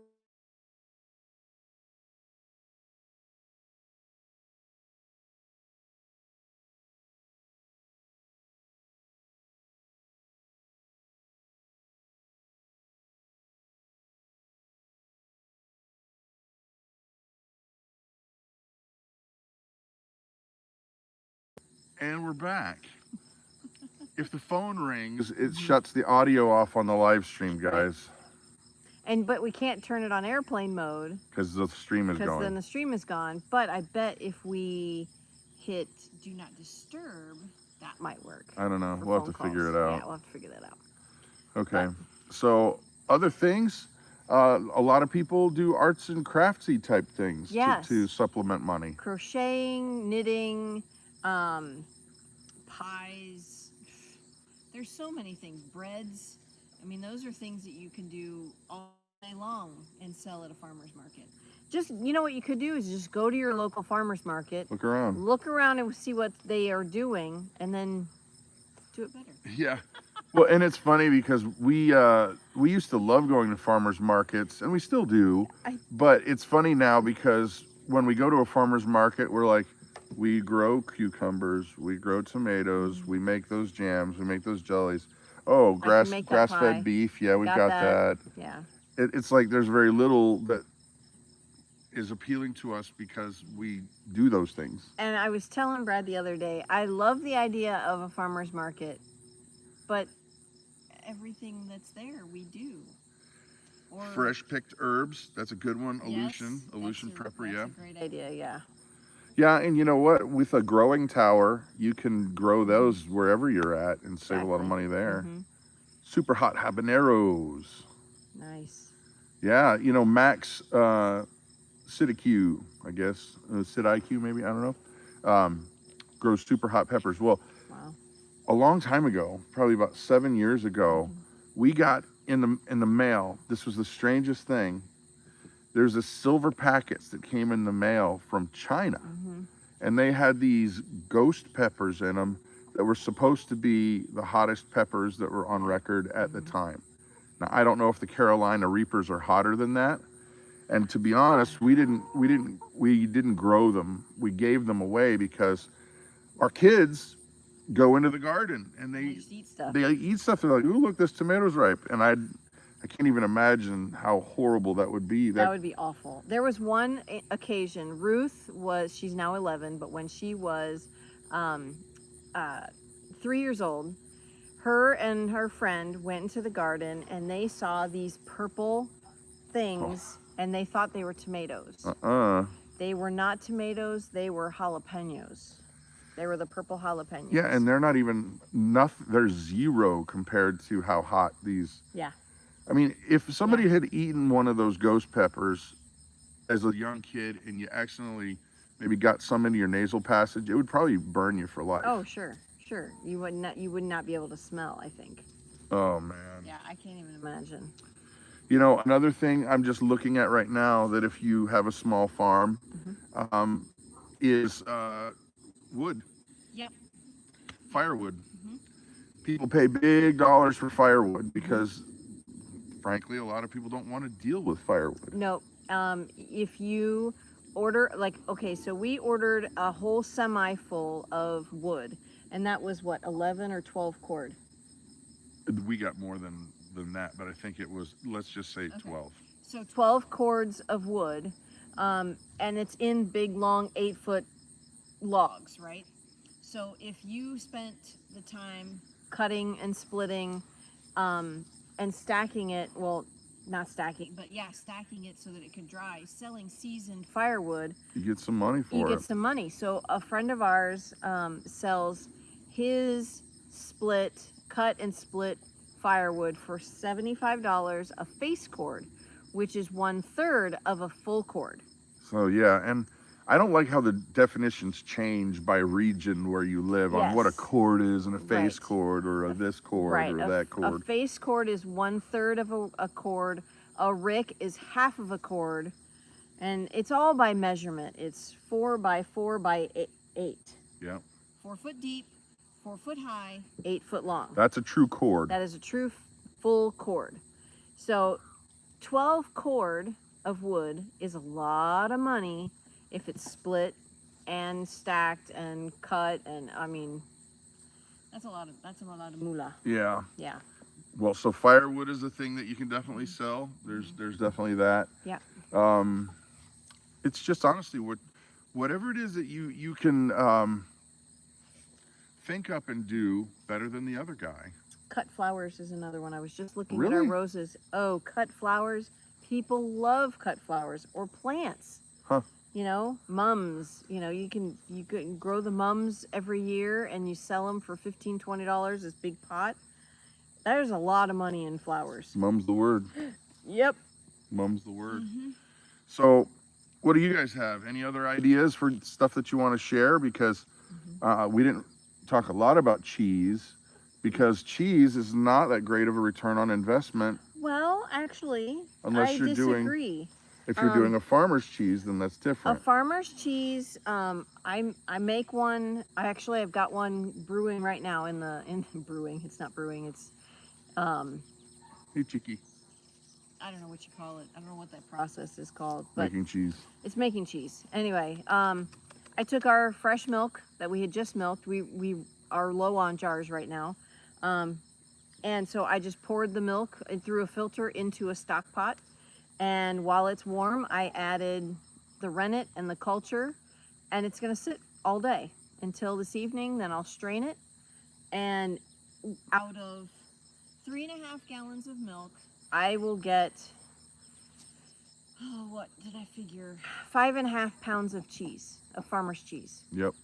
And we're back. If the phone rings, it shuts the audio off on the live stream, guys. but we can't turn it on airplane mode because the stream is because going. then the stream is gone. But I bet if we hit do not disturb, that might work. I don't know. We'll have to figure it out. Yeah, we'll have to figure that out. Okay. So other things, A lot of people do arts and craftsy type things Yes. to supplement money. Crocheting, knitting, pies. There's so many things. Breads. I mean, those are things that you can do all day long and sell at a farmer's market. Just, you know what you could do is just go to your local farmer's market, Look around. look around and see what they are doing, and then do it better. Yeah. Well, and it's funny because we used to love going to farmers markets, and we still do. But it's funny now because when we go to a farmer's market, we're like, we grow cucumbers, we grow tomatoes, we make those jams, we make those jellies. Oh, make that pie. grass-fed beef. Yeah, we've got that. Yeah. It's like there's very little that is appealing to us because we do those things. And I was telling Brad the other day, I love the idea of a farmer's market, but everything that's there we do. Or Fresh picked herbs, that's a good one. Yes, Aleutian pepper, yeah. That's a great idea, yeah. Yeah, and you know what? With a growing tower, you can grow those wherever you're at and save a lot of money there. Super hot habaneros. Nice. Yeah, you know, Max Sidiq, I guess, Sidiq maybe, I don't know, grows super hot peppers. Well, Wow. a long time ago, probably about 7 years ago, we got in the mail. This was the strangest thing. There's a silver packets that came in the mail from China, and they had these ghost peppers in them that were supposed to be the hottest peppers that were on record at the time. Now, I don't know if the Carolina Reapers are hotter than that. And to be honest, we didn't grow them. We gave them away because our kids go into the garden and they just eat stuff. They eat stuff. They're like, "Ooh, look, this tomato's ripe," and I can't even imagine how horrible that would be. That would be awful. There was one occasion. She's now 11, but when she was 3 years old, her and her friend went into the garden and they saw these purple things and they thought they were tomatoes. They were not tomatoes, they were jalapenos. They were the purple jalapenos. Yeah, and they're not even nothing. They're zero compared to how hot these. Yeah. I mean, if somebody had eaten one of those ghost peppers as a young kid and you accidentally maybe got some into your nasal passage, it would probably burn you for life. Oh, sure. You would not be able to smell, I think. Oh, man. Yeah, I can't even imagine. You know, another thing I'm just looking at right now that if you have a small farm, is wood. Yep. Firewood. People pay big dollars for firewood because, frankly, a lot of people don't want to deal with firewood. No. If you order, so we ordered a whole semi full of wood, and that was what, 11 or 12 cord? We got more than that, but I think it was, let's just say 12. So 12 cords of wood, and it's in big, long 8-foot logs, right? So if you spent the time cutting and splitting and stacking it, well, not stacking, but yeah, stacking it so that it could dry, selling seasoned firewood, you get some money for it. You get some money. So a friend of ours sells his cut and split firewood for $75 a face cord, which is 1/3 of a full cord. So yeah, and I don't like how the definitions change by region where you live on what a cord is and a face cord or a this cord or that cord. A face cord is 1/3 of a cord. A rick is half of a cord, and it's all by measurement. It's 4 by 4 by 8. Yeah. 4 foot deep, 4 foot high, 8 foot long. That's a true cord. That is a true full cord. So 12 cord of wood is a lot of money if it's split and stacked and cut, and I mean, that's a lot of moolah. Yeah. Yeah. Well, so firewood is a thing that you can definitely sell. There's definitely that. Yeah. It's just honestly whatever it is that you can think up and do better than the other guy. Cut flowers is another one. I was just looking Really? at our roses. Oh, cut flowers. People love cut flowers or plants. Huh. You know, mums. You know, you can grow the mums every year and you sell them for $15, $20 this big pot. There's a lot of money in flowers. Mum's the word. Yep. Mum's the word. Mhm. So, what do you guys have? Any other ideas for stuff that you want to share? Because we didn't talk a lot about cheese, because cheese is not that great of a return on investment Well, actually, unless I you're doing, disagree. if you're doing a farmer's cheese, then that's A different. farmer's cheese, I make one. I've got one brewing right now in brewing. It's not brewing. It's Hey, Cheeky. I don't know what you call it. I don't know what that process is called, but Making cheese. it's making cheese. Anyway, I took our fresh milk that we had just milked. We are low on jars right now, and so I just poured the milk through a filter into a stock pot, and while it's warm, I added the rennet and the culture, and it's gonna sit all day until this evening. Then I'll strain it, and out of 3.5 gallons of milk, I will get, oh, what did I figure? 5.5 pounds of cheese, of farmer's cheese. Yep.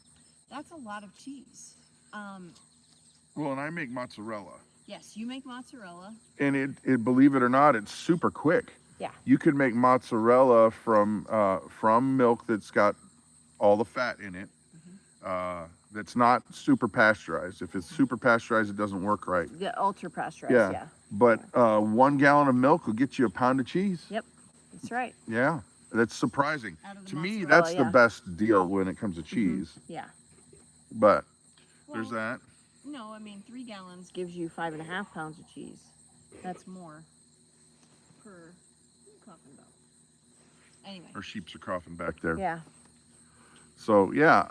That's a lot of cheese. Well, and I make mozzarella. Yes, you make mozzarella. And it believe it or not, it's super quick. Yeah. You could make mozzarella from milk that's got all the fat in it. That's not super pasteurized. If it's super pasteurized, it doesn't work right. The ultra pasteurized, yeah. But 1 gallon of milk will get you a pound of cheese. Yep, that's right. Yeah, that's surprising. To me, mozzarella, that's the best deal when it comes to cheese. Yeah. But Well, there's that. No, I mean 3 gallons gives you 5.5 pounds of cheese. That's more per. What are you talking about? Anyway. Our sheeps are coughing back there. Yeah. So yeah,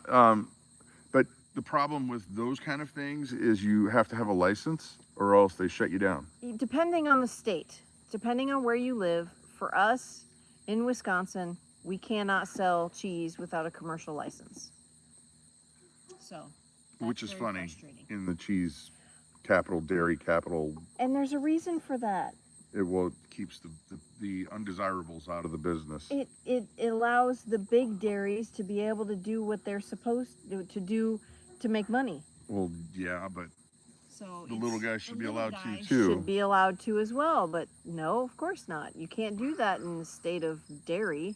but the problem with those kind of things is you have to have a license, or else they shut you down. Depending on the state, depending on where you live, for us in Wisconsin, we cannot sell cheese without a commercial license. So. Which is very funny frustrating. in the cheese capital, dairy capital. And there's a reason for that. It keeps the undesirables out of the business. It allows the big dairies to be able to do what they're supposed to do to make money. Well, yeah, but So the little guy should be allowed to Should too. be allowed to as well, but no, of course not. You can't do that in the state of dairy.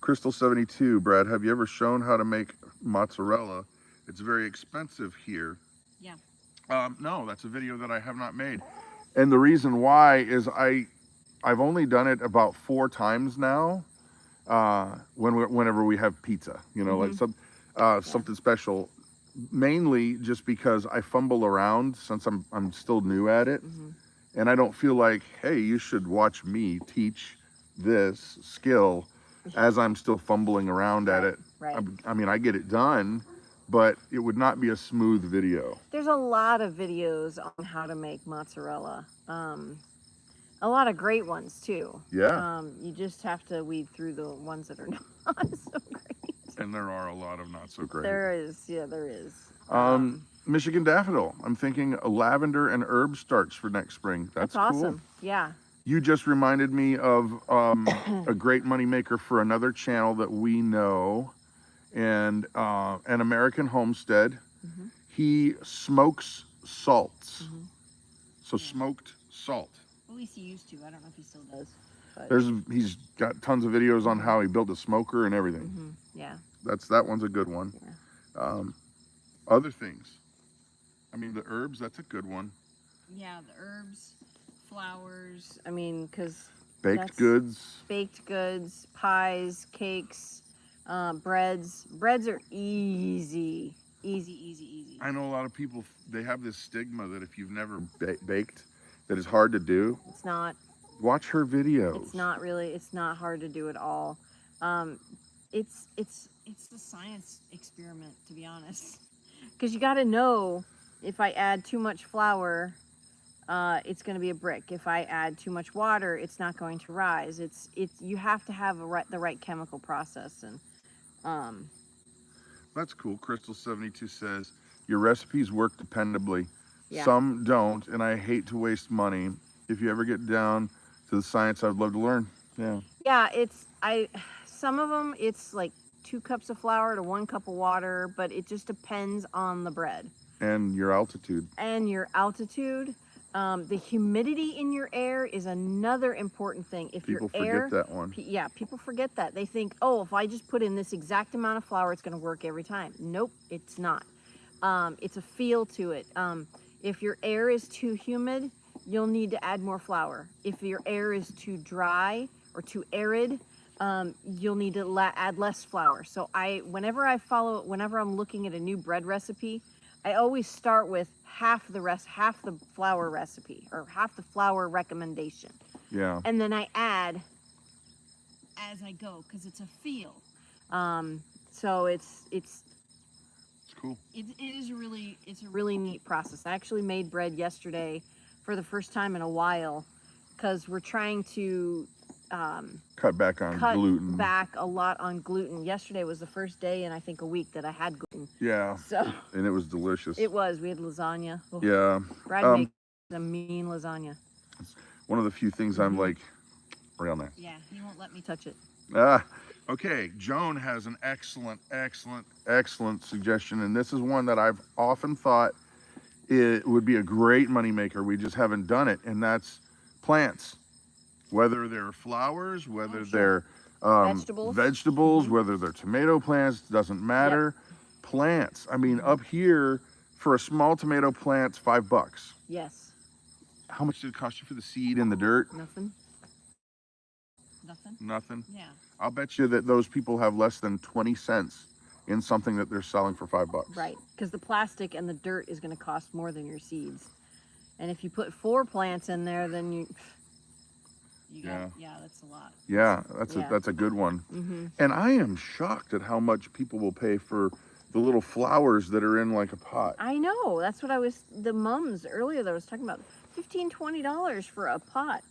Crystal 72, Brad, have you ever shown how to make mozzarella? It's very expensive here. Yeah. No, that's a video that I have not made. And the reason why is I've only done it about 4 times now. Whenever we have pizza, like something special. Mainly just because I fumble around since I'm still new at it, and I don't feel like, hey, you should watch me teach this skill as I'm still fumbling around at it. Right. I mean, I get it done, but it would not be a smooth video. There's a lot of videos on how to make mozzarella. A lot of great ones too. Yeah. You just have to weed through the ones that are not so great. And there are a lot of not so great. There is, yeah, there is. Michigan daffodil. I'm thinking lavender and herb starts for next spring. That's awesome. Cool. Yeah. You just reminded me of a great moneymaker for another channel that we know, and an American Homestead. He smokes salts. So smoked salt. At least he used to. I don't know if he still does. But... He's got tons of videos on how he built a smoker and everything. Yeah. That one's a good one. Yeah. Other things. I mean, the herbs, that's a good one. Yeah, the herbs, flowers. I mean, because baked goods, pies, cakes, breads. Breads are easy. I know a lot of people, they have this stigma that if you've never baked, that it's hard to do. It's not. Watch her videos. It's not really. It's not hard to do at all. It's the science experiment, to be honest. Because you got to know, if I add too much flour, it's going to be a brick. If I add too much water, it's not going to rise. You have to have the right chemical process. And that's cool. Crystal 72 says your recipes work dependably. Yeah. Some don't, and I hate to waste money. If you ever get down to the science, I'd love to learn. Yeah. Yeah, some of them it's like 2 cups of flour to 1 cup of water, but it just depends on the bread and your altitude. The humidity in your air is another important thing. If People your air, forget that one. yeah, people forget that. They think, oh, if I just put in this exact amount of flour, it's going to work every time. Nope, it's not. It's a feel to it. If your air is too humid, you'll need to add more flour. If your air is too dry or too arid, you'll need to add less flour. So whenever I'm looking at a new bread recipe, I always start with half the flour recipe, or half the flour recommendation. Yeah. And then I add as I go, because it's a feel. So it's cool. It's a really neat process. I actually made bread yesterday for the first time in a while, because we're trying to cut back on gluten. Back a lot on gluten. Yesterday was the first day in I think a week that I had gluten. Yeah. So and it was delicious. it was. We had lasagna. Oh, yeah. Brad makes a mean lasagna. It's one of the few things I'm like real nice. Yeah, he won't let me touch it. Okay, Joan has an excellent suggestion, and this is one that I've often thought it would be a great moneymaker. We just haven't done it, and that's plants. Whether they're flowers, whether they're vegetables, whether they're tomato plants, doesn't matter. Yep. Plants. I mean, up here for a small tomato plant, $5. Yes. How much did it cost you for the seed and the dirt? Nothing. Nothing? Yeah. I'll bet you that those people have less than 20 cents in something that they're selling for $5. Right, because the plastic and the dirt is going to cost more than your seeds. And if you put 4 plants in there, then that's a lot. Yeah, that's a good one. Mm-hmm. And I am shocked at how much people will pay for the little flowers that are in like a pot. I know. That's what the mums earlier that I was talking about. $15, $20 for a pot.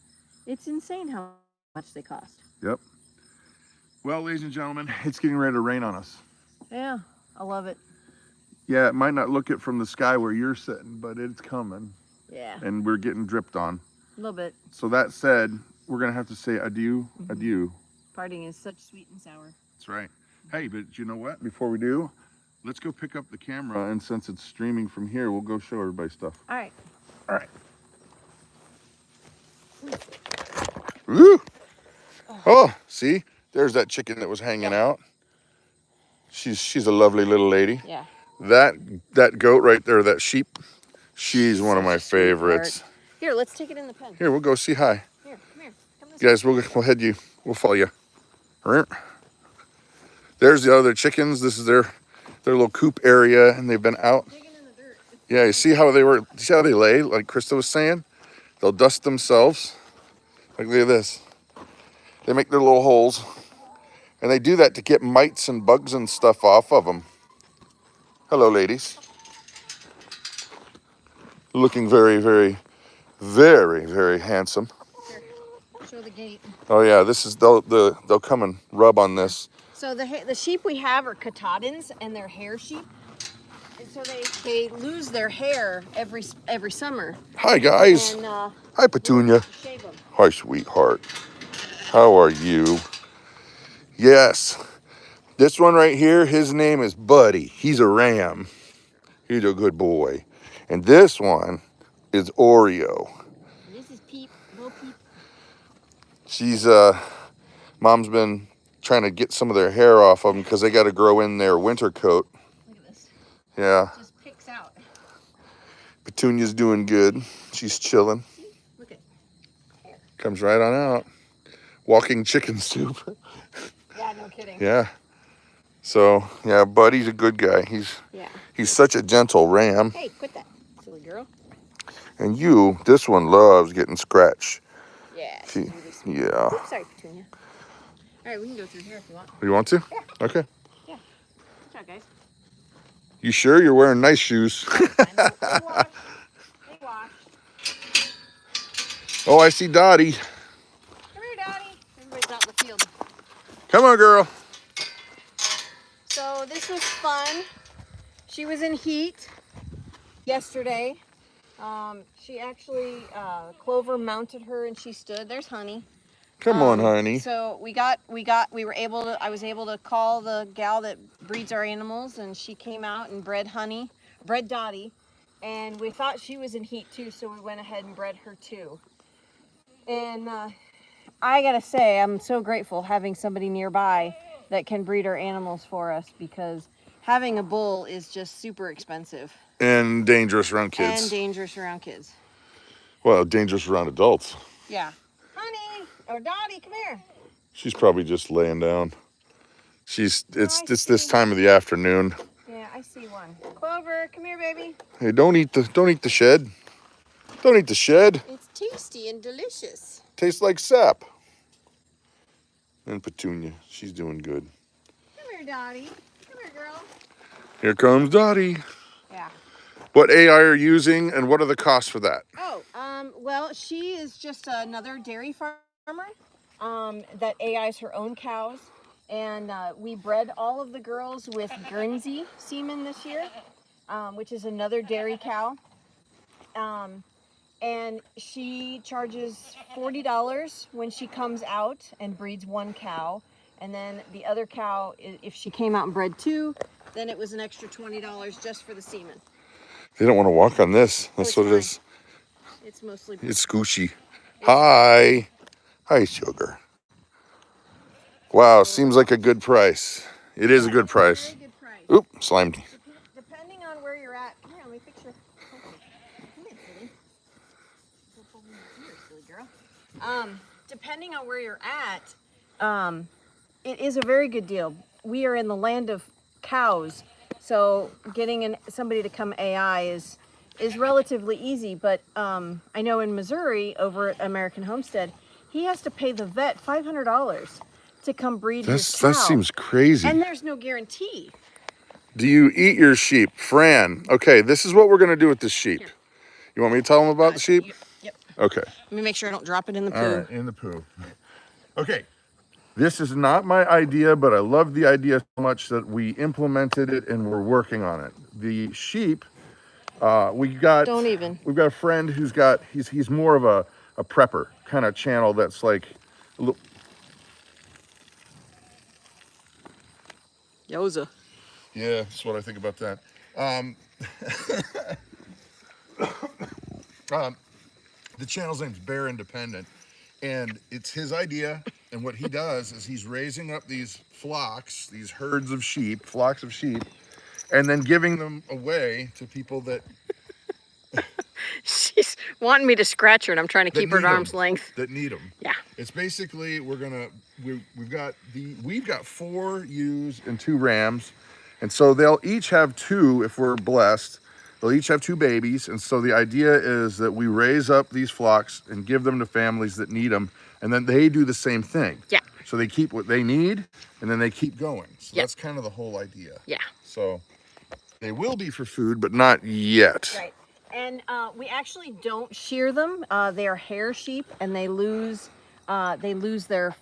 It's insane how much they cost. Yep. Well, ladies and gentlemen, it's getting ready to rain on us. Yeah, I love it. Yeah, it might not look it from the sky where you're sitting, but it's coming. Yeah. And we're getting dripped on. A little bit. So that said, we're going to have to say adieu, adieu. Parting is such sweet and sour. That's right. Hey, but you know what? Before we do, let's go pick up the camera, and since it's streaming from here, we'll go show everybody stuff. All right. All right. Woo! Oh, see? There's that chicken that was hanging out. She's a lovely little lady. Yeah. That goat right there, that sheep, she's one of my favorites. Here, let's take it in the pen. Here, we'll go see hi. Here, come here. Come this Guys, we'll follow you. There's the other chickens. This is their little coop area, and they've been out. Digging in the dirt. Yeah, you see how they lay, like Christa was saying? They'll dust themselves. Like, look at this. They make their little holes, and they do that to get mites and bugs and stuff off of them. Hello, ladies. Looking very, very, very, very handsome. Here, show the gate. Oh yeah, they'll come and rub on this. So the sheep we have are Katahdins, and they're hair sheep. And so they lose their hair every summer. Hi guys. And, hi Petunia. Shave them. Hi sweetheart. How are you? Yes. This one right here, his name is Buddy. He's a ram. He's a good boy. And this one is Oreo. This is Peep. Little Peep. She's mom's been trying to get some of their hair off of them because they got to grow in their winter coat. Look at this. Yeah. It just picks out. Petunia's doing good. She's chilling. See? Look at hair. Comes right on out. Walking chicken soup. Yeah, no kidding. Yeah. So, yeah, Buddy's a good guy. He's such a gentle ram. Hey, quit that, silly girl. And this one loves getting scratched. Yeah. Yeah. Oops, sorry, Petunia. All right, we can go through here if you want. You want to? Yeah. Okay. Yeah. Good job, guys. You sure you're wearing nice shoes? I know. They washed. Oh, I see Dottie. Come here, Dottie. Everybody's out in the field. Come on, girl. So this was fun. She was in heat yesterday. She actually, Clover mounted her and she stood. There's Honey. Come on, honey. So I was able to call the gal that breeds our animals, and she came out and bred Dottie. And we thought she was in heat too, so we went ahead and bred her too. And I gotta say, I'm so grateful having somebody nearby that can breed our animals for us, because having a bull is just super expensive. And dangerous around kids. And dangerous around kids. Well, dangerous around adults. Yeah. Honey, or Dottie, come here. She's probably just laying down. It's this see. time of the afternoon. Yeah, I see one. Clover, come here, baby. Hey, don't eat the shed. Don't eat the shed. It's tasty and delicious. Tastes like sap. And Petunia, she's doing good. Come here, Dottie. Come here, girl. Here comes Dottie. Yeah. What AI are you using, and what are the costs for that? Oh, well, she is just another dairy farmer that AIs her own cows. And we bred all of the girls with Guernsey semen this year, which is another dairy cow. And she charges $40 when she comes out and breeds one cow. And then the other cow, if she came out and bred two, then it was an extra $20 just for the semen. They don't want to walk on this. That's what it is. It's mostly... It's scooshy. Hi. Hi, sugar. Wow, seems like a good price. It is a good price. Very good price. Oop, slimed. Depending on where you're at... Come here, let me fix your... Come here, silly. Silly girl. Depending on where you're at, it is a very good deal. We are in the land of cows, so getting somebody to come AI is relatively easy. But I know in Missouri, over at American Homestead, he has to pay the vet $500 to come breed his cow. That seems crazy. And there's no guarantee. Do you eat your sheep? Fran, okay, this is what we're going to do with this sheep. Here. You want me to tell them about the sheep? Yep. Okay. Let me make sure I don't drop it in the poo. All right, in the poo. Okay. This is not my idea, but I love the idea so much that we implemented it and we're working on it. The sheep, we've got a friend who's got, he's more of a prepper kind of channel that's like a little... Yoza. Yeah, that's what I think about that. The channel's name's Bear Independent, and it's his idea. And what he does is he's raising up these flocks, these herds of sheep, flocks of sheep, and then giving them away to people that... She's wanting me to scratch her, and I'm trying to keep her at arm's length. That need them. Yeah. It's basically, we've got 4 ewes and 2 rams, and so they'll each have 2 if we're blessed. They'll each have 2 babies, and so the idea is that we raise up these flocks and give them to families that need them, and then they do the same thing. Yeah. So they keep what they need, and then they keep going. So Yep. That's kind of the whole idea. Yeah. So they will be for food, but not yet. Right. And we actually don't shear them. They are hair sheep, and they lose their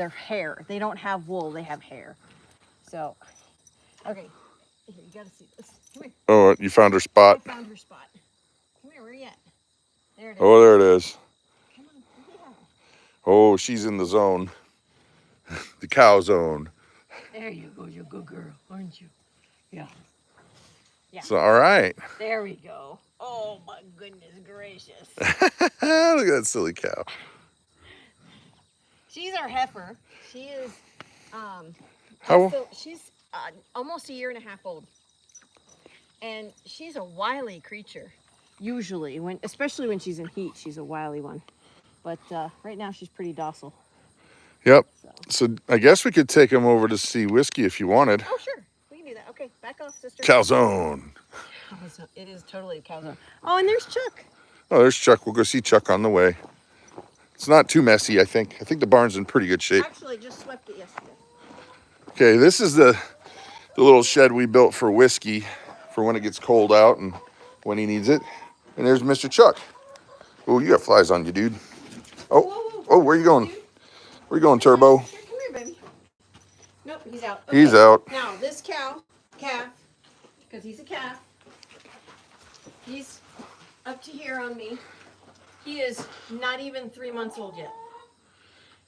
hair. They don't have wool; they have hair. So, okay, here, you gotta see this. Come here. Oh, you found her spot. I found her spot. Come here. Where are you at? There it is. Oh, there it is. Come on. Yeah. Oh, she's in the zone. The cow zone. There you go. You're a good girl, aren't you? Yeah. Yeah. So, all right. There we go. Oh my goodness gracious. Look at that silly cow. She's our heifer. She is, she's almost a year and a half old. And she's a wily creature. Usually, especially when she's in heat, she's a wily one. But right now she's pretty docile. Yep. So I guess we could take him over to see Whiskey if you wanted. Oh, sure. We can do that. Okay, back off, sister. Calzone. It is totally a calzone. Oh, and there's Chuck. Oh, there's Chuck. We'll go see Chuck on the way. It's not too messy, I think. I think the barn's in pretty good shape. Actually, just swept it yesterday. Okay, this is the little shed we built for Whiskey for when it gets cold out and when he needs it. And there's Mr. Chuck. Oh, you got flies on you, dude. Oh, whoa. Oh, where you going? Where you going, Turbo? Here, come here, baby. Nope, he's out. Okay. He's out. Now, this calf, because he's a calf, he's up to here on me. He is not even 3 months old yet.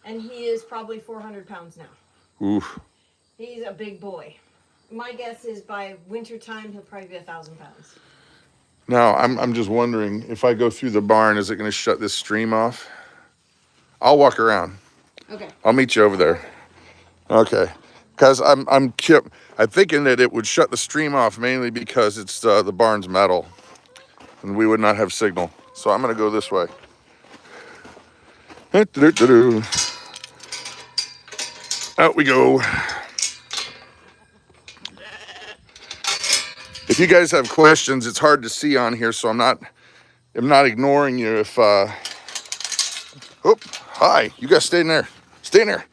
And he is probably 400 pounds now. Oof. He's a big boy. My guess is by winter time, he'll probably be 1,000 pounds. Now, I'm just wondering, if I go through the barn, is it going to shut this stream off? I'll walk around. Okay. I'll meet you over there. Okay. Because I'm thinking that it would shut the stream off mainly because it's the barn's metal, and we would not have signal. So I'm going to go this way. Out we go. If you guys have questions, it's hard to see on here, so I'm not ignoring you. If oh, hi, you guys stay in there. Stay in there.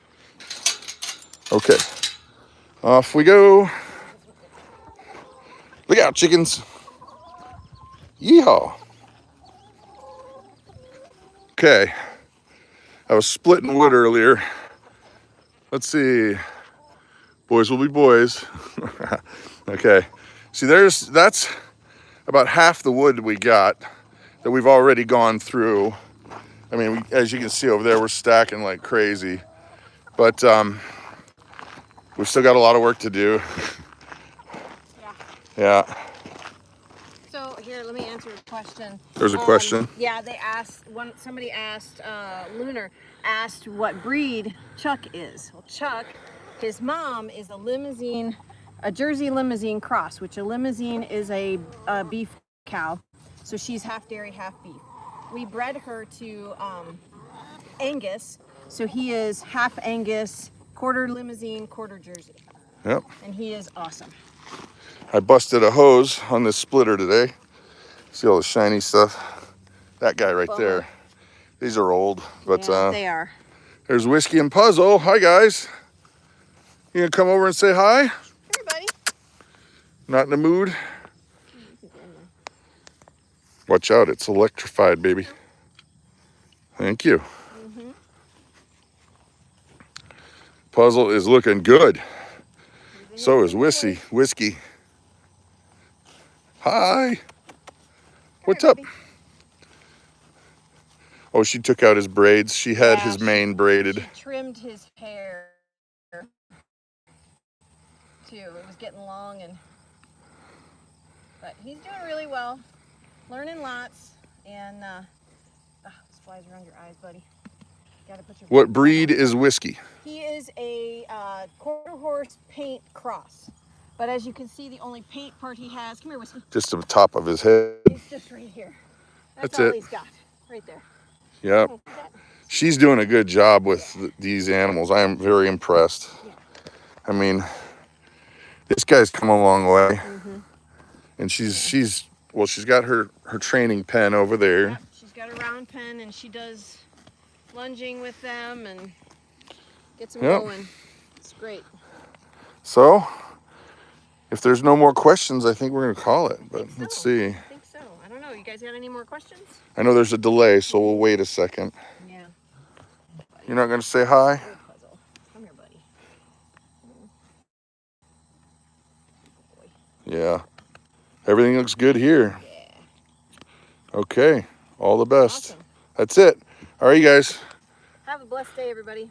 Okay. Off we go. Look out, chickens. Yeehaw. Okay. I was splitting wood earlier. Let's see. Boys will be boys. Okay. See, that's about half the wood we got that we've already gone through. I mean, as you can see over there, we're stacking like crazy. But we've still got a lot of work to do. Yeah. Yeah. So here, let me answer a question. There's a question. Yeah, they asked, somebody asked, Lunar asked what breed Chuck is. Well, Chuck, his mom is a Jersey Limousine cross, which a Limousine is a beef cow. So she's half dairy, half beef. We bred her to Angus. So he is half Angus, quarter Limousine, quarter Jersey. Yep. And he is awesome. I busted a hose on this splitter today. See all the shiny stuff? That guy right there. These are old, but yeah, they are. There's Whiskey and Puzzle. Hi, guys. You gonna come over and say hi? Hey, buddy. Not in the mood? Watch out, it's electrified, baby. Thank you. Puzzle is looking good. So is Whiskey. Hi. What's up? Oh, she took out his braids. She had his mane braided. She trimmed his hair too. It was getting long, but he's doing really well, learning lots, and this flies around your eyes, buddy. Gotta put your. What breed is Whiskey? He is a quarter horse paint cross, but as you can see, the only paint part he has. Come here, Whiskey. Just the top of his head. It's just right here. That's all it. He's got right there. Yep. She's doing a good job with these animals. I am very impressed. Yeah. I mean, this guy's come a long way. And she's got her training pen over there. Yep. She's got a round pen, and she does lunging with them and gets them going. It's great. So, if there's no more questions, I think we're going to call it. But let's see. I think so. I don't know. You guys got any more questions? I know there's a delay, so we'll wait a second. Yeah. You're not going to say hi? Come here, buddy. Yeah. Everything looks good here. Yeah. Okay. All the best. Awesome. That's it. All right, you guys. Have a blessed day, everybody.